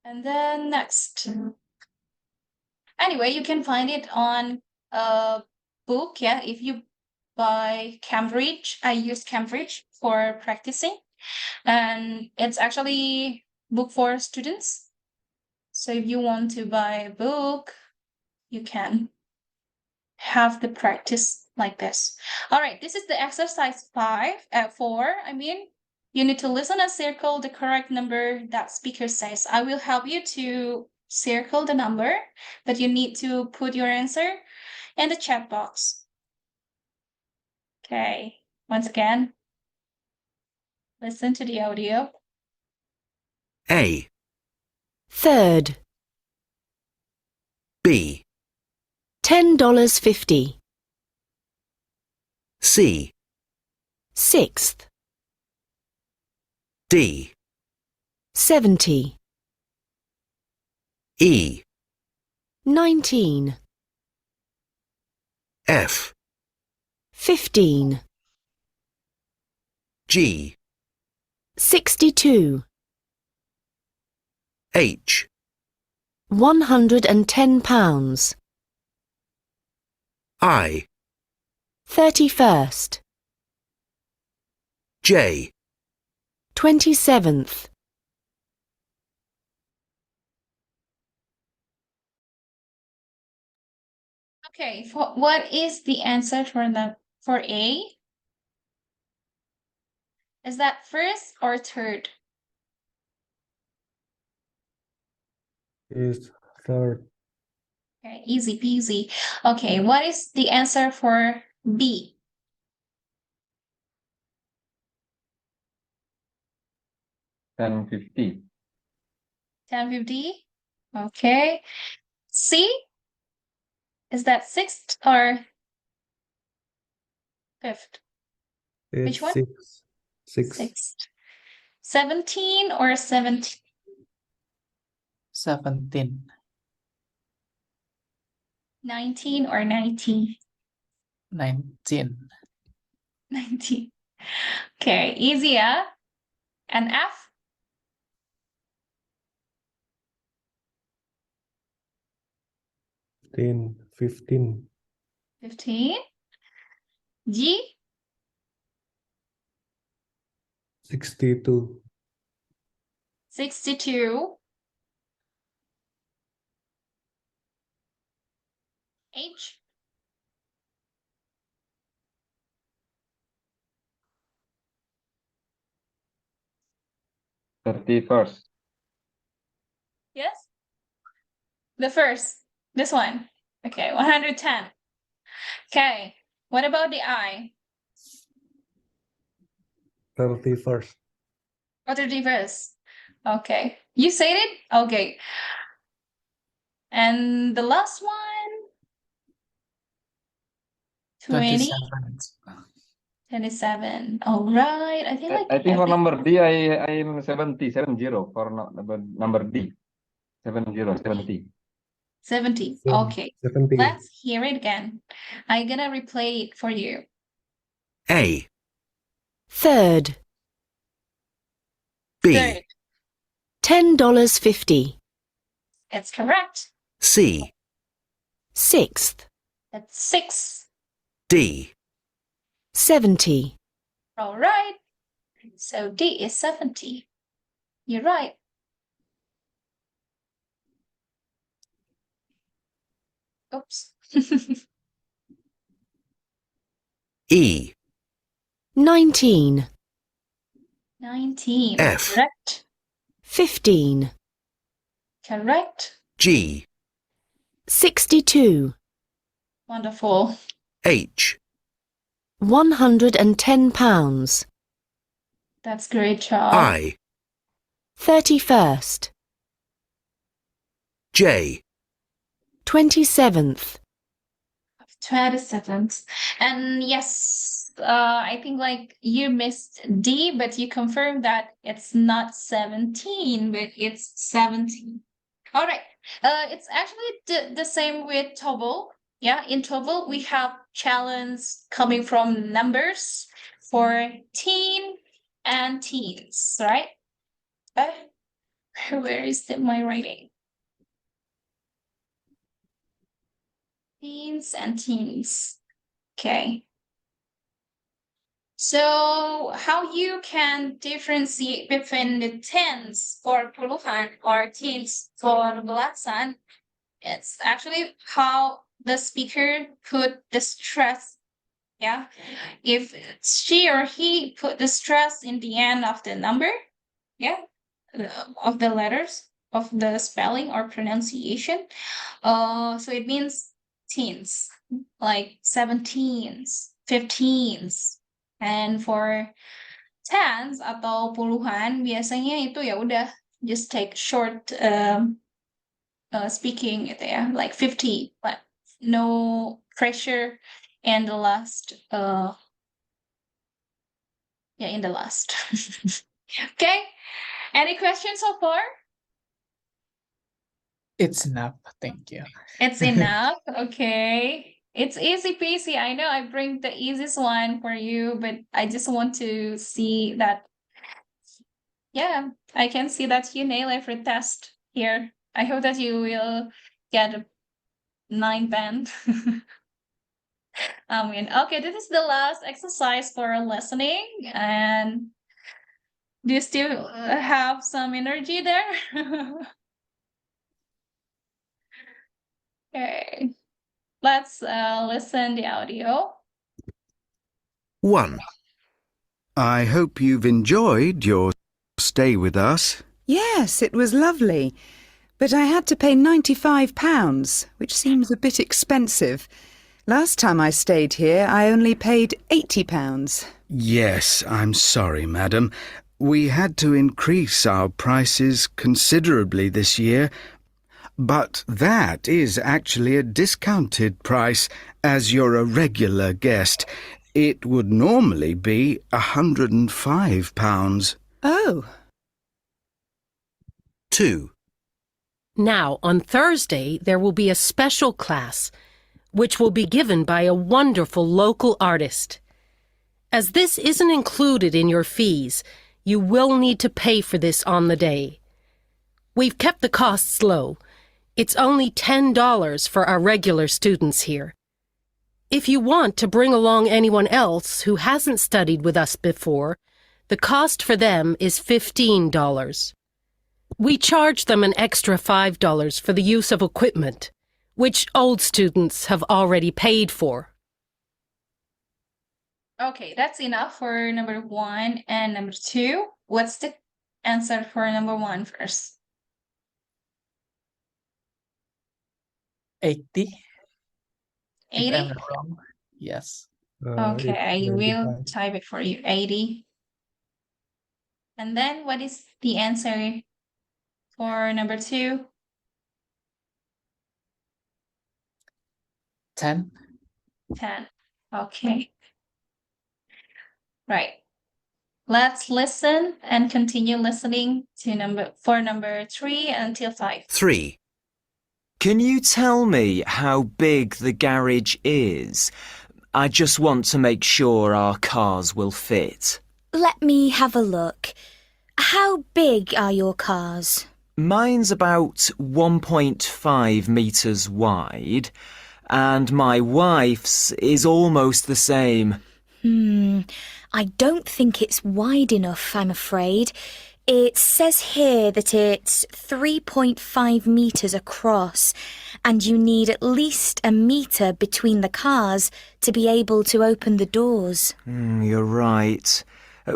And then next. Anyway, you can find it on a book, yeah, if you buy Cambridge. I use Cambridge for practicing, and it's actually book for students. So if you want to buy a book, you can have the practice like this. All right, this is the exercise 4. I mean, you need to listen and circle the correct number that speaker says. I will help you to circle the number, but you need to put your answer in the chat box. Okay, once again, listen to the audio. A, Third, B, $10.50. C, Sixth, D, 70. E, 19. F, 15. G, 62. H, £110. I, 31st. J, 27th. Okay, what is the answer for A? Is that first or third? Is third. Okay, easy peasy. Okay, what is the answer for B? $10.50. 1050. Okay. C? Is that sixth or fifth? It's Which one? 6. 6. 6. 17 or 17? 17. 19 or 19? 19. 19. Okay, easy, yeah? And F? 10, 15. 15. G? 62. 62. H? 31st. Yes? The first. This one. Okay, 110. Okay, what about the I? 31st. Or 31st? Okay, you said it? Okay. And the last one? 20? 27. All right. I think like I think for number D, I am 70 for number D. 70. 70. Yeah, Okay. 70. Let's hear it again. I'm gonna replay it for you. A. Third. B. Third. $10.50. It's correct. C. Sixth. That's 6. D. 70. All right. So D is 70. You're right. Oops. E. 19. 19. F. Correct. 15. Correct. G. 62. Wonderful. H. £110. That's great job. I. 31st. J. 27th. 27th. And yes, I think like you missed D, but you confirmed that it's not 17, but it's 17. All right. It's actually the same with TOEFL. Yeah, in TOEFL, we have challenge coming from numbers for teen and teens, right? Where is my writing? Teens and teens. Okay. So how you can differentiate between the tens for puluhan or teens for belasan, it's actually how the speaker put the stress. Yeah. If she or he put the stress in the end of the number, yeah, of the letters of the spelling or pronunciation, so it means teens, like 17s, 15s. And for tens atau puluhan, biasanya itu ya udah just take short speaking gitu ya, like 50, but no pressure in the last in the last. Okay, any questions so far? It's enough. Thank you. It's enough. Okay. It's easy peasy. I know I bring the easiest one for you, but I just want to see that. Yeah, I can see that you nail every test here. I hope that you will get a 9 band. I mean, okay, this is the last exercise for listening. And do you still have some energy there? Okay. Let's listen the audio. 1. I hope you've enjoyed your stay with us. Yes, it was lovely. But I had to pay £95, which seems a bit expensive. Last time I stayed here, I only paid £80. Yes, I'm sorry, madam. We had to increase our prices considerably this year. But that is actually a discounted price, as you're a regular guest. It would normally be £105. Oh. 2. Now, on Thursday, there will be a special class, which will be given by a wonderful local artist. As this isn't included in your fees, you will need to pay for this on the day. We've kept the costs low. It's only $10 for our regular students here. If you want to bring along anyone else who hasn't studied with us before, the cost for them is $15. We charge them an extra $5 for the use of equipment, which old students have already paid for. Okay, that's enough for number 1 and number 2. What's the answer for number 1 first? 80. If 80? I'm not wrong. Yes. Okay, I it's will 95. type it for you. 80. And then what is the answer for number 2? 10. 10. Okay. Right. Let's listen and continue listening to number 3 until 5. 3. Can you tell me how big the garage is? I just want to make sure our cars will fit. Let me have a look. How big are your cars? Mine's about 1.5 metres wide, and my wife's is almost the same. I don't think it's wide enough, I'm afraid. It says here that it's 3.5 metres across, and you need at least a metre between the cars to be able to open the doors. You're right.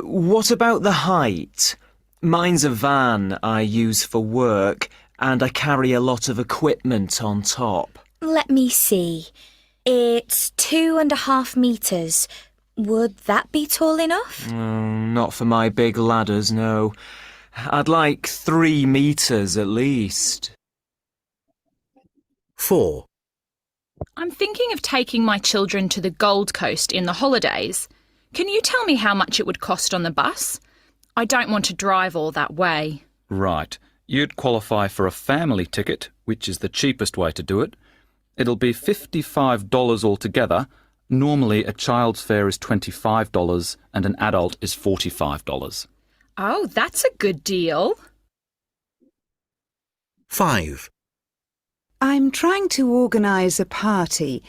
What about the height? Mine's a van I use for work, and I carry a lot of equipment on top. Let me see. It's 2.5 metres. Would that be tall enough? Not for my big ladders, no. I'd like 3 metres at least. 4. I'm thinking of taking my children to the Gold Coast in the holidays. Can you tell me how much it would cost on the bus? I don't want to drive all that way. Right. You'd qualify for a family ticket, which is the cheapest way to do it. It'll be $55 altogether. Normally, a child's fare is $25 and an adult is $45. Oh, that's a good deal. 5. I'm trying to organise a party,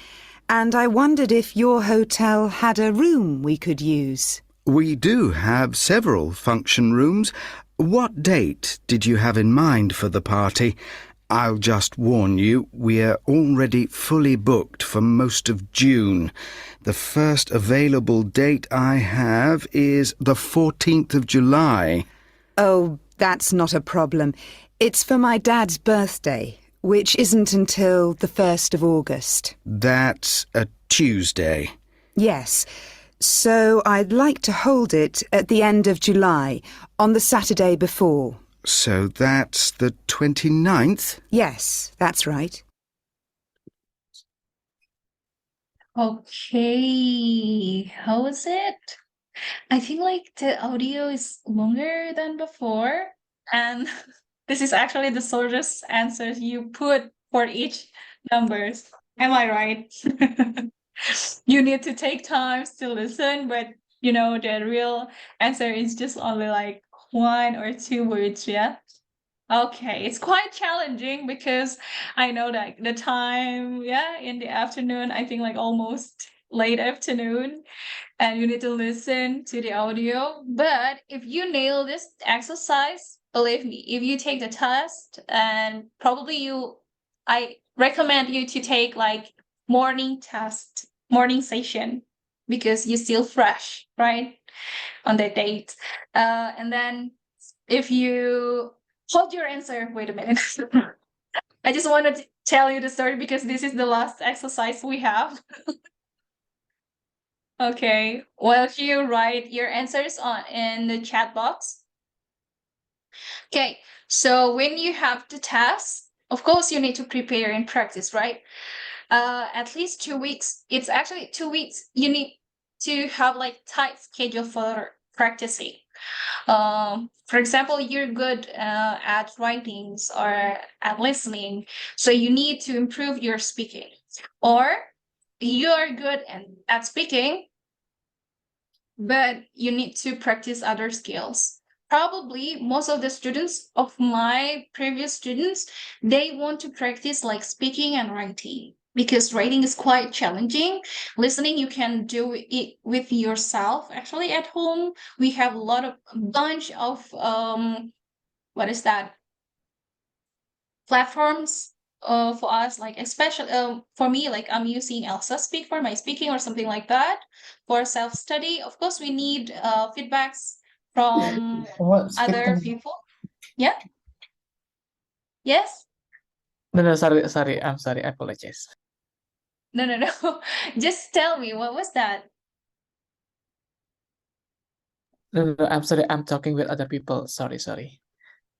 and I wondered if your hotel had a room we could use. We do have several function rooms. What date did you have in mind for the party? I'll just warn you, we're already fully booked for most of June. The first available date I have is the 14th of July. Oh, that's not a problem. It's for my dad's birthday, which isn't until the 1st of August. That's a Tuesday. Yes. So I'd like to hold it at the end of July, on the Saturday before. So that's the 29th? Yes, that's right. Okay, how is it? I think like the audio is longer than before, and this is actually the shortest answers you put for each numbers. Am I right? You need to take time to listen, but you know the real answer is just only like 1 or 2 words, yeah? Okay, it's quite challenging because I know that the time, yeah, in the afternoon, I think like almost late afternoon, and you need to listen to the audio. But if you nail this exercise, believe me, if you take the test, and probably I recommend you to take like morning session, because you're still fresh, right? On that date. And then if you hold your answer, wait a minute. I just wanted to tell you the story because this is the last exercise we have. Okay, well, you write your answers in the chat box. Okay, so when you have the test, of course you need to prepare and practice, right? At least 2 weeks. It's actually 2 weeks. You need to have like tight schedule for practicing. For example, you're good at writings or at listening, so you need to improve your speaking. Or you're good at speaking, but you need to practice other skills. Probably most of the students of my previous students, they want to practice like speaking and writing because writing is quite challenging. Listening, you can do it with yourself. Actually, at home, we have a bunch of what is that? Platforms for us, like especially for me, like I'm using Elsa Speak for my speaking or something like that for self-study. Of course, we need feedbacks from other people. Yeah. Yes. No, sorry, I'm sorry, I apologize. No. Just tell me, what was that? No, I'm sorry, I'm talking with other people. Sorry.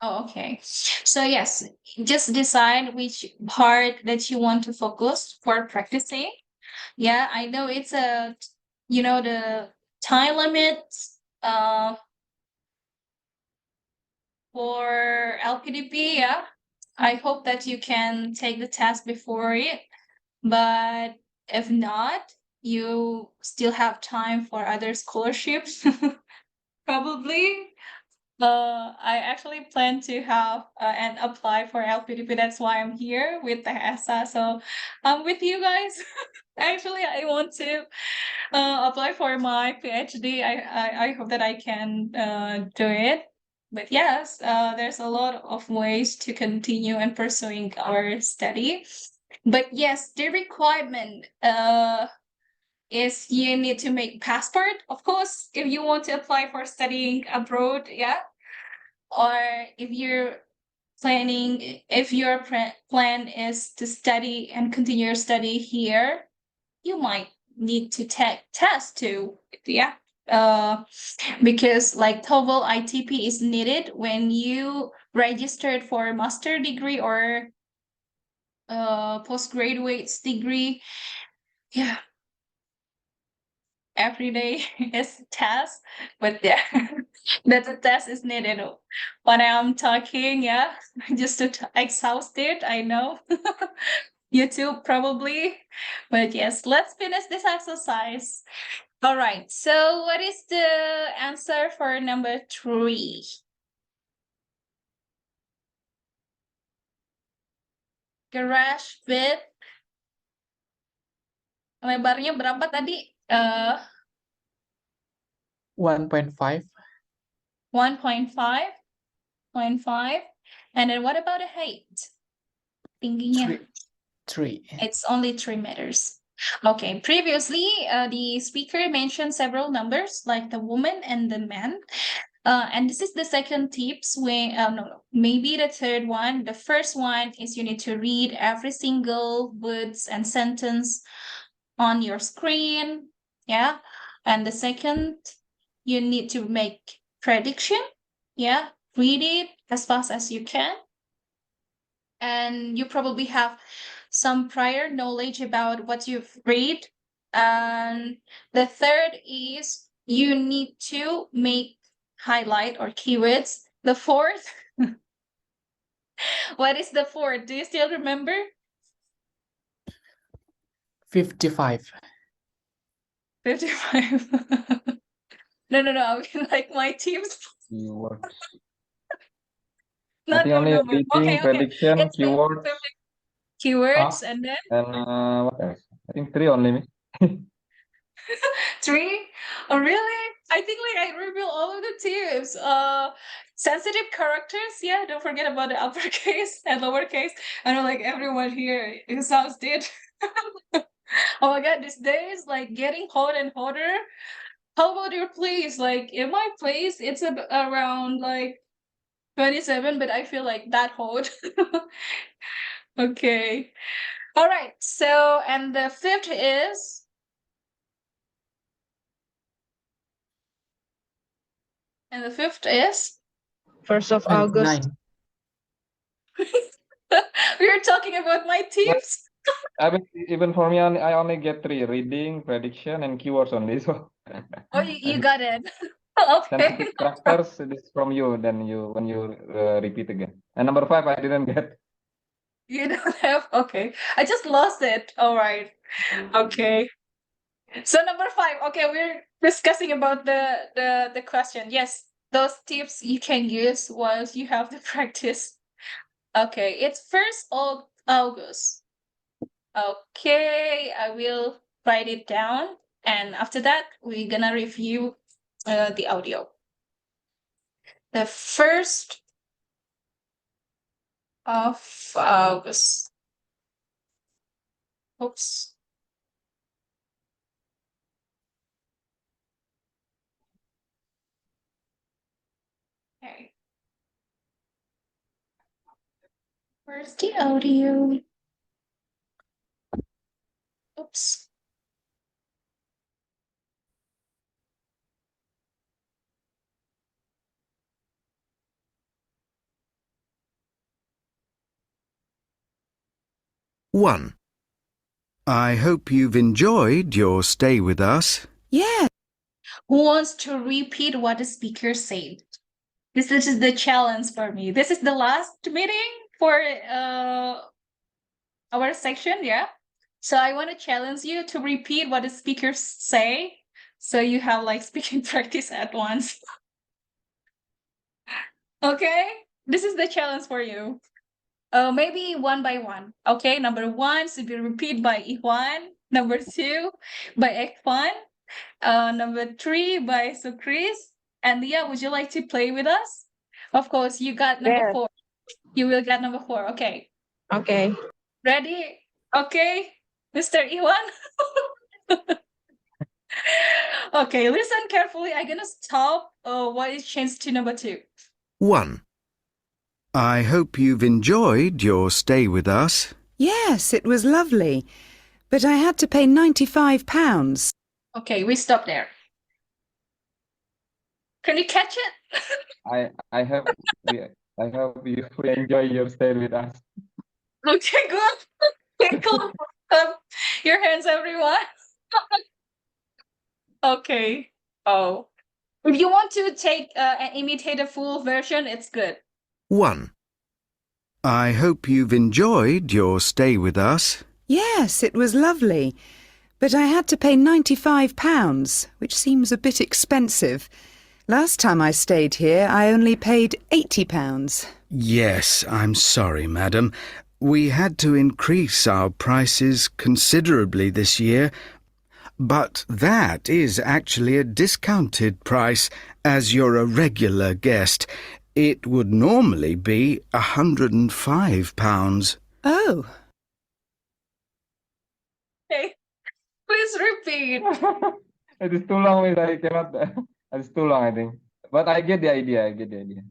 Oh, okay. So yes, just decide which part that you want to focus for practicing. Yeah, I know it's the time limit for LPDP. Yeah, I hope that you can take the test before it, but if not, you still have time for other scholarships. Probably. I actually plan to have and apply for LPDP. That's why I'm here with the ESA. So I'm with you guys. Actually, I want to apply for my PhD. I hope that I can do it. But yes, there's a lot of ways to continue and pursuing our study. But yes, the requirement is you need to make passport. Of course, if you want to apply for studying abroad, yeah. Or if your plan is to study and continue your study here, you might need to take test too. Yeah. Because like TOEFL ITP is needed when you registered for a master degree or postgraduate degree. Yeah. Every day is a test, but yeah, that the test is needed when I'm talking. Yeah, just to exhausted. I know you too probably, but yes, let's finish this exercise. All right. So, what is the answer for number 3? Garage bed. Lebarnya berapa tadi? 1.5. 1.5. And then what about the height? Tingginya? 3. It's only 3 meters. Okay, previously, the speaker mentioned several numbers like the woman and the man. And this is the second tips maybe the third one. The first one is you need to read every single words and sentence on your screen. Yeah. And the second, you need to make prediction. Yeah. Read it as fast as you can. And you probably have some prior knowledge about what you've read. And the third is you need to make highlight or keywords. The fourth, what is the fourth? Do you still remember? 55. 55. No. I mean, like my team's. Keywords. No. Only reading, Okay. prediction, It's keywords. Keywords and then? And what else? I think 3 only. 3? Oh, really? I think like I reveal all of the tips. Sensitive characters. Yeah, don't forget about the uppercase and lowercase. I know like everyone here exhausted. Oh my god, this day is like getting hot and hotter. How about your place? Like in my place, it's around like 27, but I feel like that hot. Okay. All right. So, and the fifth is? And the fifth is? 1st of August. 9. We are talking about my tips. Even for me, I only get 3: reading, prediction, and keywords only. So Oh, you got it. Then Okay. characters, it is from you. Then when you repeat again. And number 5, I didn't get. You don't have, okay. I just lost it. All right. Okay. So number 5. Okay, we're discussing about the question. Yes, those tips you can use once you have the practice. Okay, it's 1st of August. Okay, I will write it down, and after that, we're gonna review the audio. The 1st of August. Oops. Okay. Where's the audio? Oops. One. I hope you've enjoyed your stay with us. Yeah. Who wants to repeat what the speaker said? This is the challenge for me. This is the last meeting for our section, yeah? So I want to challenge you to repeat what the speakers say, so you have like speaking practice at once. Okay? This is the challenge for you. Maybe one by one. Okay, number 1 should be repeated by Iwan. Number 2 by Ekwan. Number 3 by Sukris. And Leah, would you like to play with us? Of course, you got number 4. You will get number 4. Okay. Okay. Ready? Okay, Mr. Iwan. Okay, listen carefully. I'm gonna stop. What is changed to number 2? 1. I hope you've enjoyed your stay with us. Yes, it was lovely. But I had to pay £95. Okay, we stop there. Can you catch it? I hope you enjoy your stay with us. Okay, good. Okay, clap your hands, everyone. Okay. Oh, if you want to take and imitate a full version, it's good. 1. I hope you've enjoyed your stay with us. Yes, it was lovely. But I had to pay £95, which seems a bit expensive. Last time I stayed here, I only paid £80. Yes, I'm sorry, madam. We had to increase our prices considerably this year. But that is actually a discounted price, as you're a regular guest. It would normally be £105. Oh. Okay, please repeat. It is too long, I cannot. It's too long, I think. But I get the idea. You get the idea.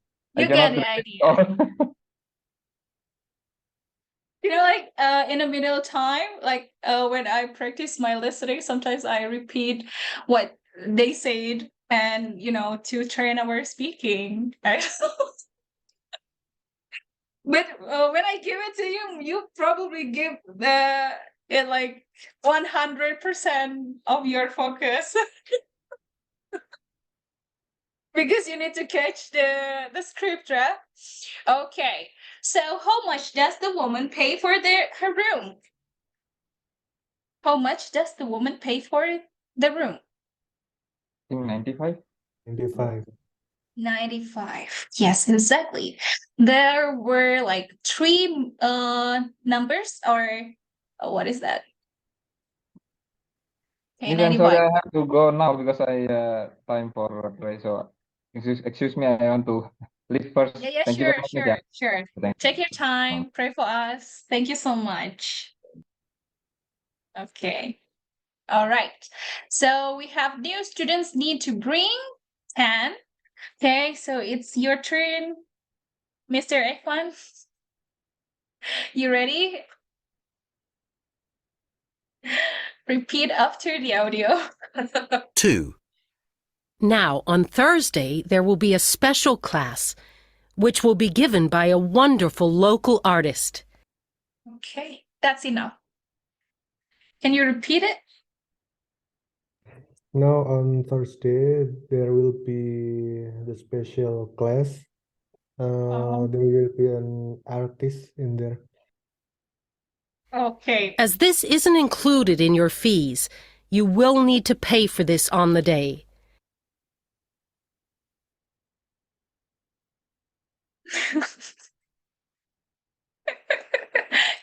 You know, like in the middle time, like when I practice my listening, sometimes I repeat what they said, and to train our speaking. But when I give it to you, you probably give it like 100% of your focus. Because you need to catch the script, right? Okay. So how much does the woman pay for her room? How much does the woman pay for the room? I think 95. 95. 95. Yes, exactly. There were like 3 numbers, or what is that? Okay, Miss, I'm sorry, 95. I have to go now because I time for pray. So excuse me, I want to leave first. Yeah, Thank you very much, Miss. Yeah. sure. Thank Take your time, pray for us. Thank you so much. Okay. All right. So we have new students need to bring 10. Okay, so it's your turn, Mr. Ekman. You ready? Repeat after the audio. 2. Now, on Thursday, there will be a special class, which will be given by a wonderful local artist. Okay, that's enough. Can you repeat it? Now on Thursday there will be the special class. There will be an artist in there. Okay. As this isn't included in your fees, you will need to pay for this on the day.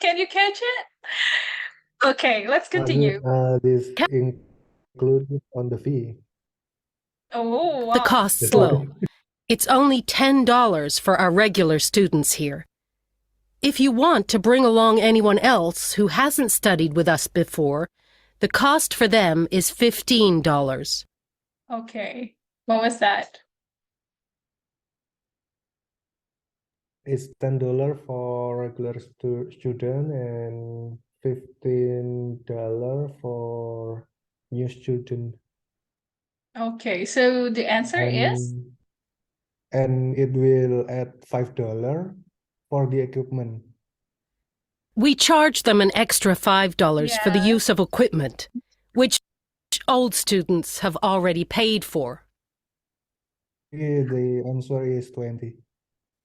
Can you catch it? Okay, let's continue. This included on the fee. Oh, The wow. cost's low. It's only $10 for our regular students here. If you want to bring along anyone else who hasn't studied with us before, the cost for them is $15. Okay. What was that? It's $10 for regular student and $15 for new student. Okay, so the answer is? And it will add $5 for the equipment. We charge them an extra $5 for the use of equipment, which old students have already paid for. The answer is 20.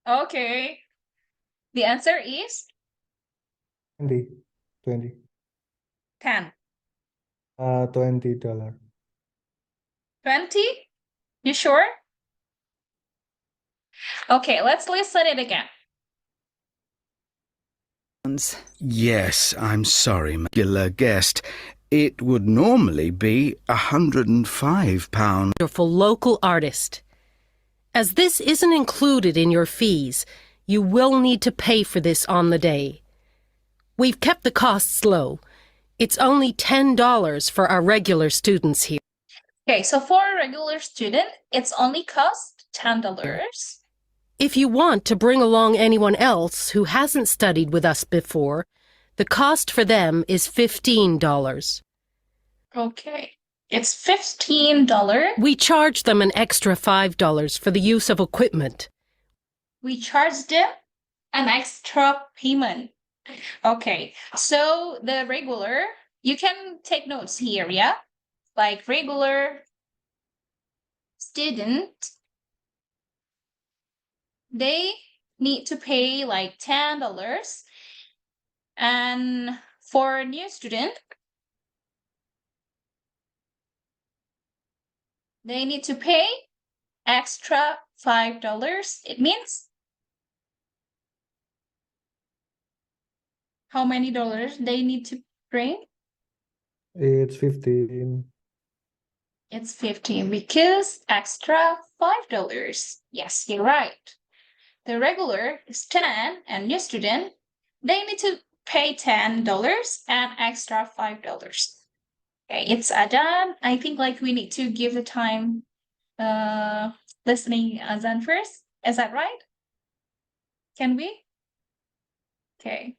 Okay. The answer is 20. 20. 10. $20. 20? You sure? Okay, let's listen it again. Yes, I'm sorry, my regular guest. It would normally be £105. Wonderful local artist. As this isn't included in your fees, you will need to pay for this on the day. We've kept the costs low. It's only $10 for our regular students here. Okay, so for a regular student, it's only cost $10. If you want to bring along anyone else who hasn't studied with us before, the cost for them is $15. Okay, it's $15. We charge them an extra $5 for the use of equipment. We charge them an extra payment. Okay, so the regular, you can take notes here, yeah? Like regular student, they need to pay like $10. And for a new student, they need to pay extra $5. It means how many dollars they need to bring? It's 15. It's 15 because extra $5. Yes, you're right. The regular is 10 and new student, they need to pay $10 and extra $5. Okay, it's Adhan. I think like we need to give the time listening Azan first. Is that right? Can we? Okay.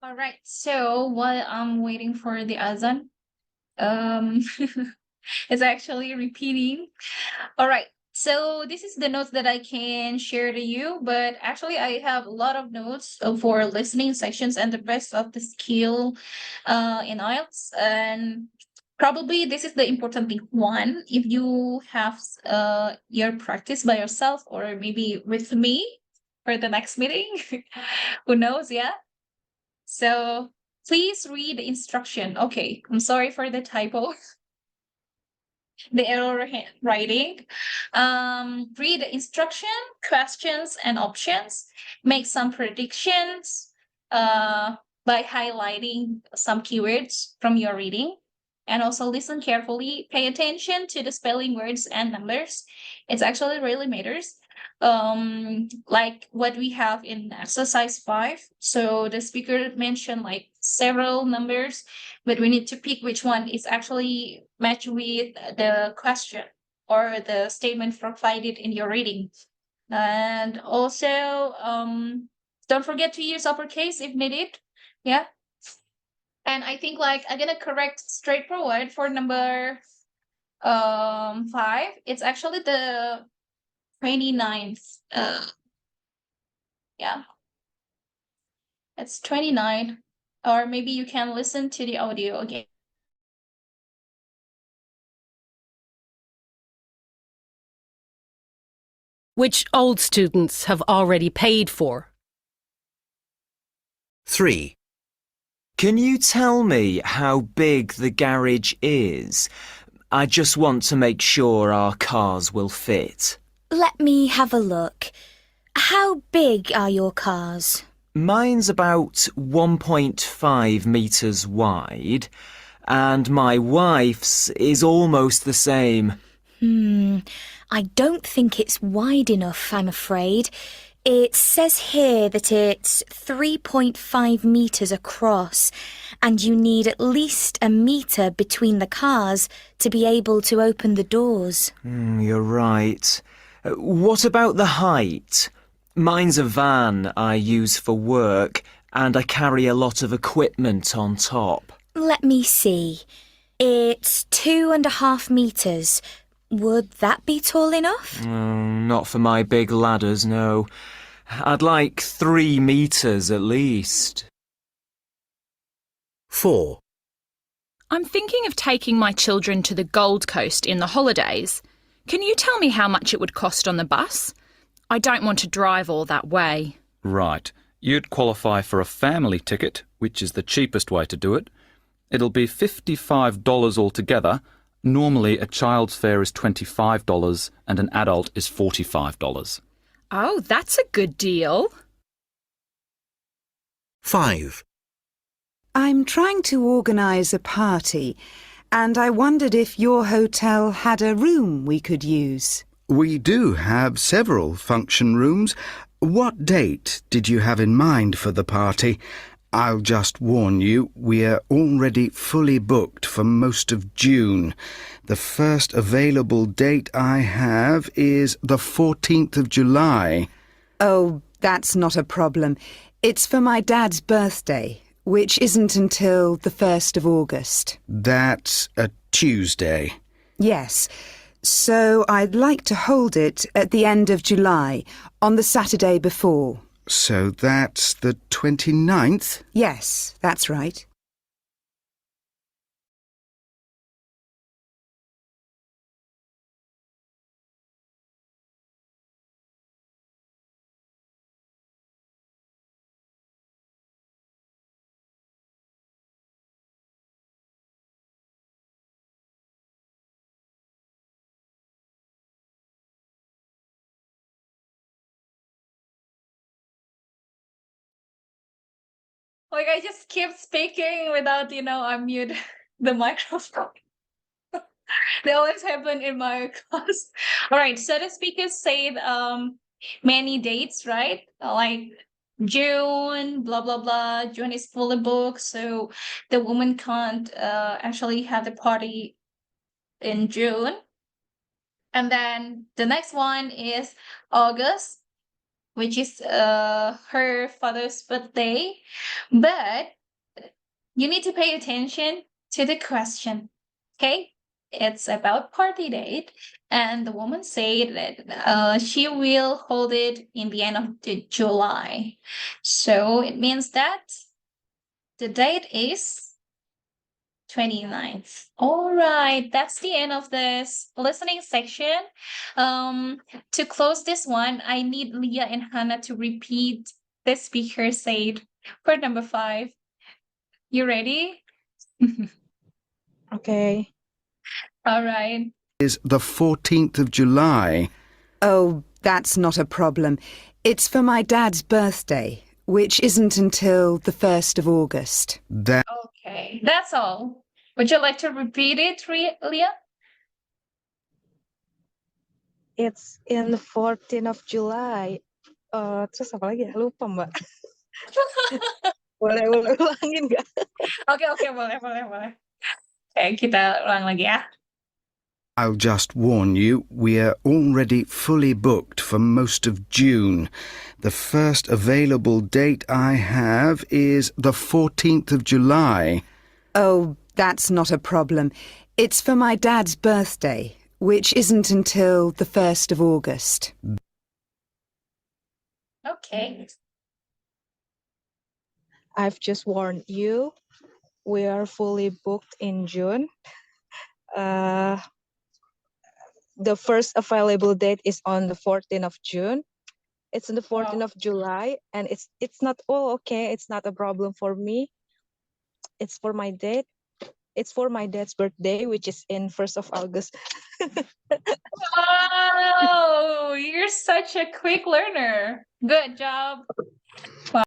All right. So while I'm waiting for the azan, it's actually repeating. All right. So this is the notes that I can share to you, but actually I have a lot of notes for listening sections and the rest of the skill in IELTS. And probably this is the important thing. One, if you have your practice by yourself or maybe with me for the next meeting, who knows, yeah? So please read the instruction. Okay, I'm sorry for the typo. The error writing. Read the instruction, questions, and options. Make some predictions by highlighting some keywords from your reading. And also listen carefully. Pay attention to the spelling words and numbers. It's actually really matters. Like what we have in exercise 5. So the speaker mentioned like several numbers, but we need to pick which one is actually match with the question or the statement provided in your reading. And also, don't forget to use uppercase if needed. Yeah. And I think like I'm gonna correct straightforward for number 5. It's actually the 29th. Yeah. It's 29. Or maybe you can listen to the audio again. Which old students have already paid for. 3. Can you tell me how big the garage is? I just want to make sure our cars will fit. Let me have a look. How big are your cars? Mine's about 1.5 metres wide, and my wife's is almost the same. I don't think it's wide enough, I'm afraid. It says here that it's 3.5 metres across, and you need at least a metre between the cars to be able to open the doors. You're right. What about the height? Mine's a van I use for work, and I carry a lot of equipment on top. Let me see. It's 2.5 metres. Would that be tall enough? Not for my big ladders, no. I'd like 3 metres at least. 4. I'm thinking of taking my children to the Gold Coast in the holidays. Can you tell me how much it would cost on the bus? I don't want to drive all that way. Right. You'd qualify for a family ticket, which is the cheapest way to do it. It'll be $55 altogether. Normally, a child's fare is $25 and an adult is $45. Oh, that's a good deal. 5. I'm trying to organise a party, and I wondered if your hotel had a room we could use. We do have several function rooms. What date did you have in mind for the party? I'll just warn you, we're already fully booked for most of June. The first available date I have is the 14th of July. Oh, that's not a problem. It's for my dad's birthday, which isn't until the 1st of August. That's a Tuesday. Yes. So I'd like to hold it at the end of July, on the Saturday before. So that's the 29th? Yes, that's right. Like I just keep speaking without, unmute the microphone. They always happen in my class. All right, so the speakers said many dates, right? Like June, blah blah blah. June is fully booked, so the woman can't actually have the party in June. And then the next one is August. which is her father's birthday. But you need to pay attention to the question. Okay? It's about party date, and the woman said that she will hold it in the end of July. So it means that the date is 29th. All right, that's the end of this listening section. To close this one, I need Leah and Hannah to repeat the speaker said for number 5. You ready? Okay. All right. Is the 14th of July. Oh, that's not a problem. It's for my dad's birthday, which isn't until the 1st of August. That Okay, that's all. Would you like to repeat it, Leah? It's in the 14th of July. Terus apa lagi ya? Lupa, Mbak. Boleh ulangin nggak? Oke, boleh. Oke, kita ulang lagi ya. I'll just warn you, we're already fully booked for most of June. The first available date I have is the 14th of July. Oh, that's not a problem. It's for my dad's birthday, which isn't until the 1st of August. Okay. I've just warned you. We are fully booked in June. The first available date is on the 14th of June. It's on the 14th of July, and it's not okay. It's not a problem for me. It's for my date. It's for my dad's birthday, which is in 1st of August. Wow, you're such a quick learner. Good job.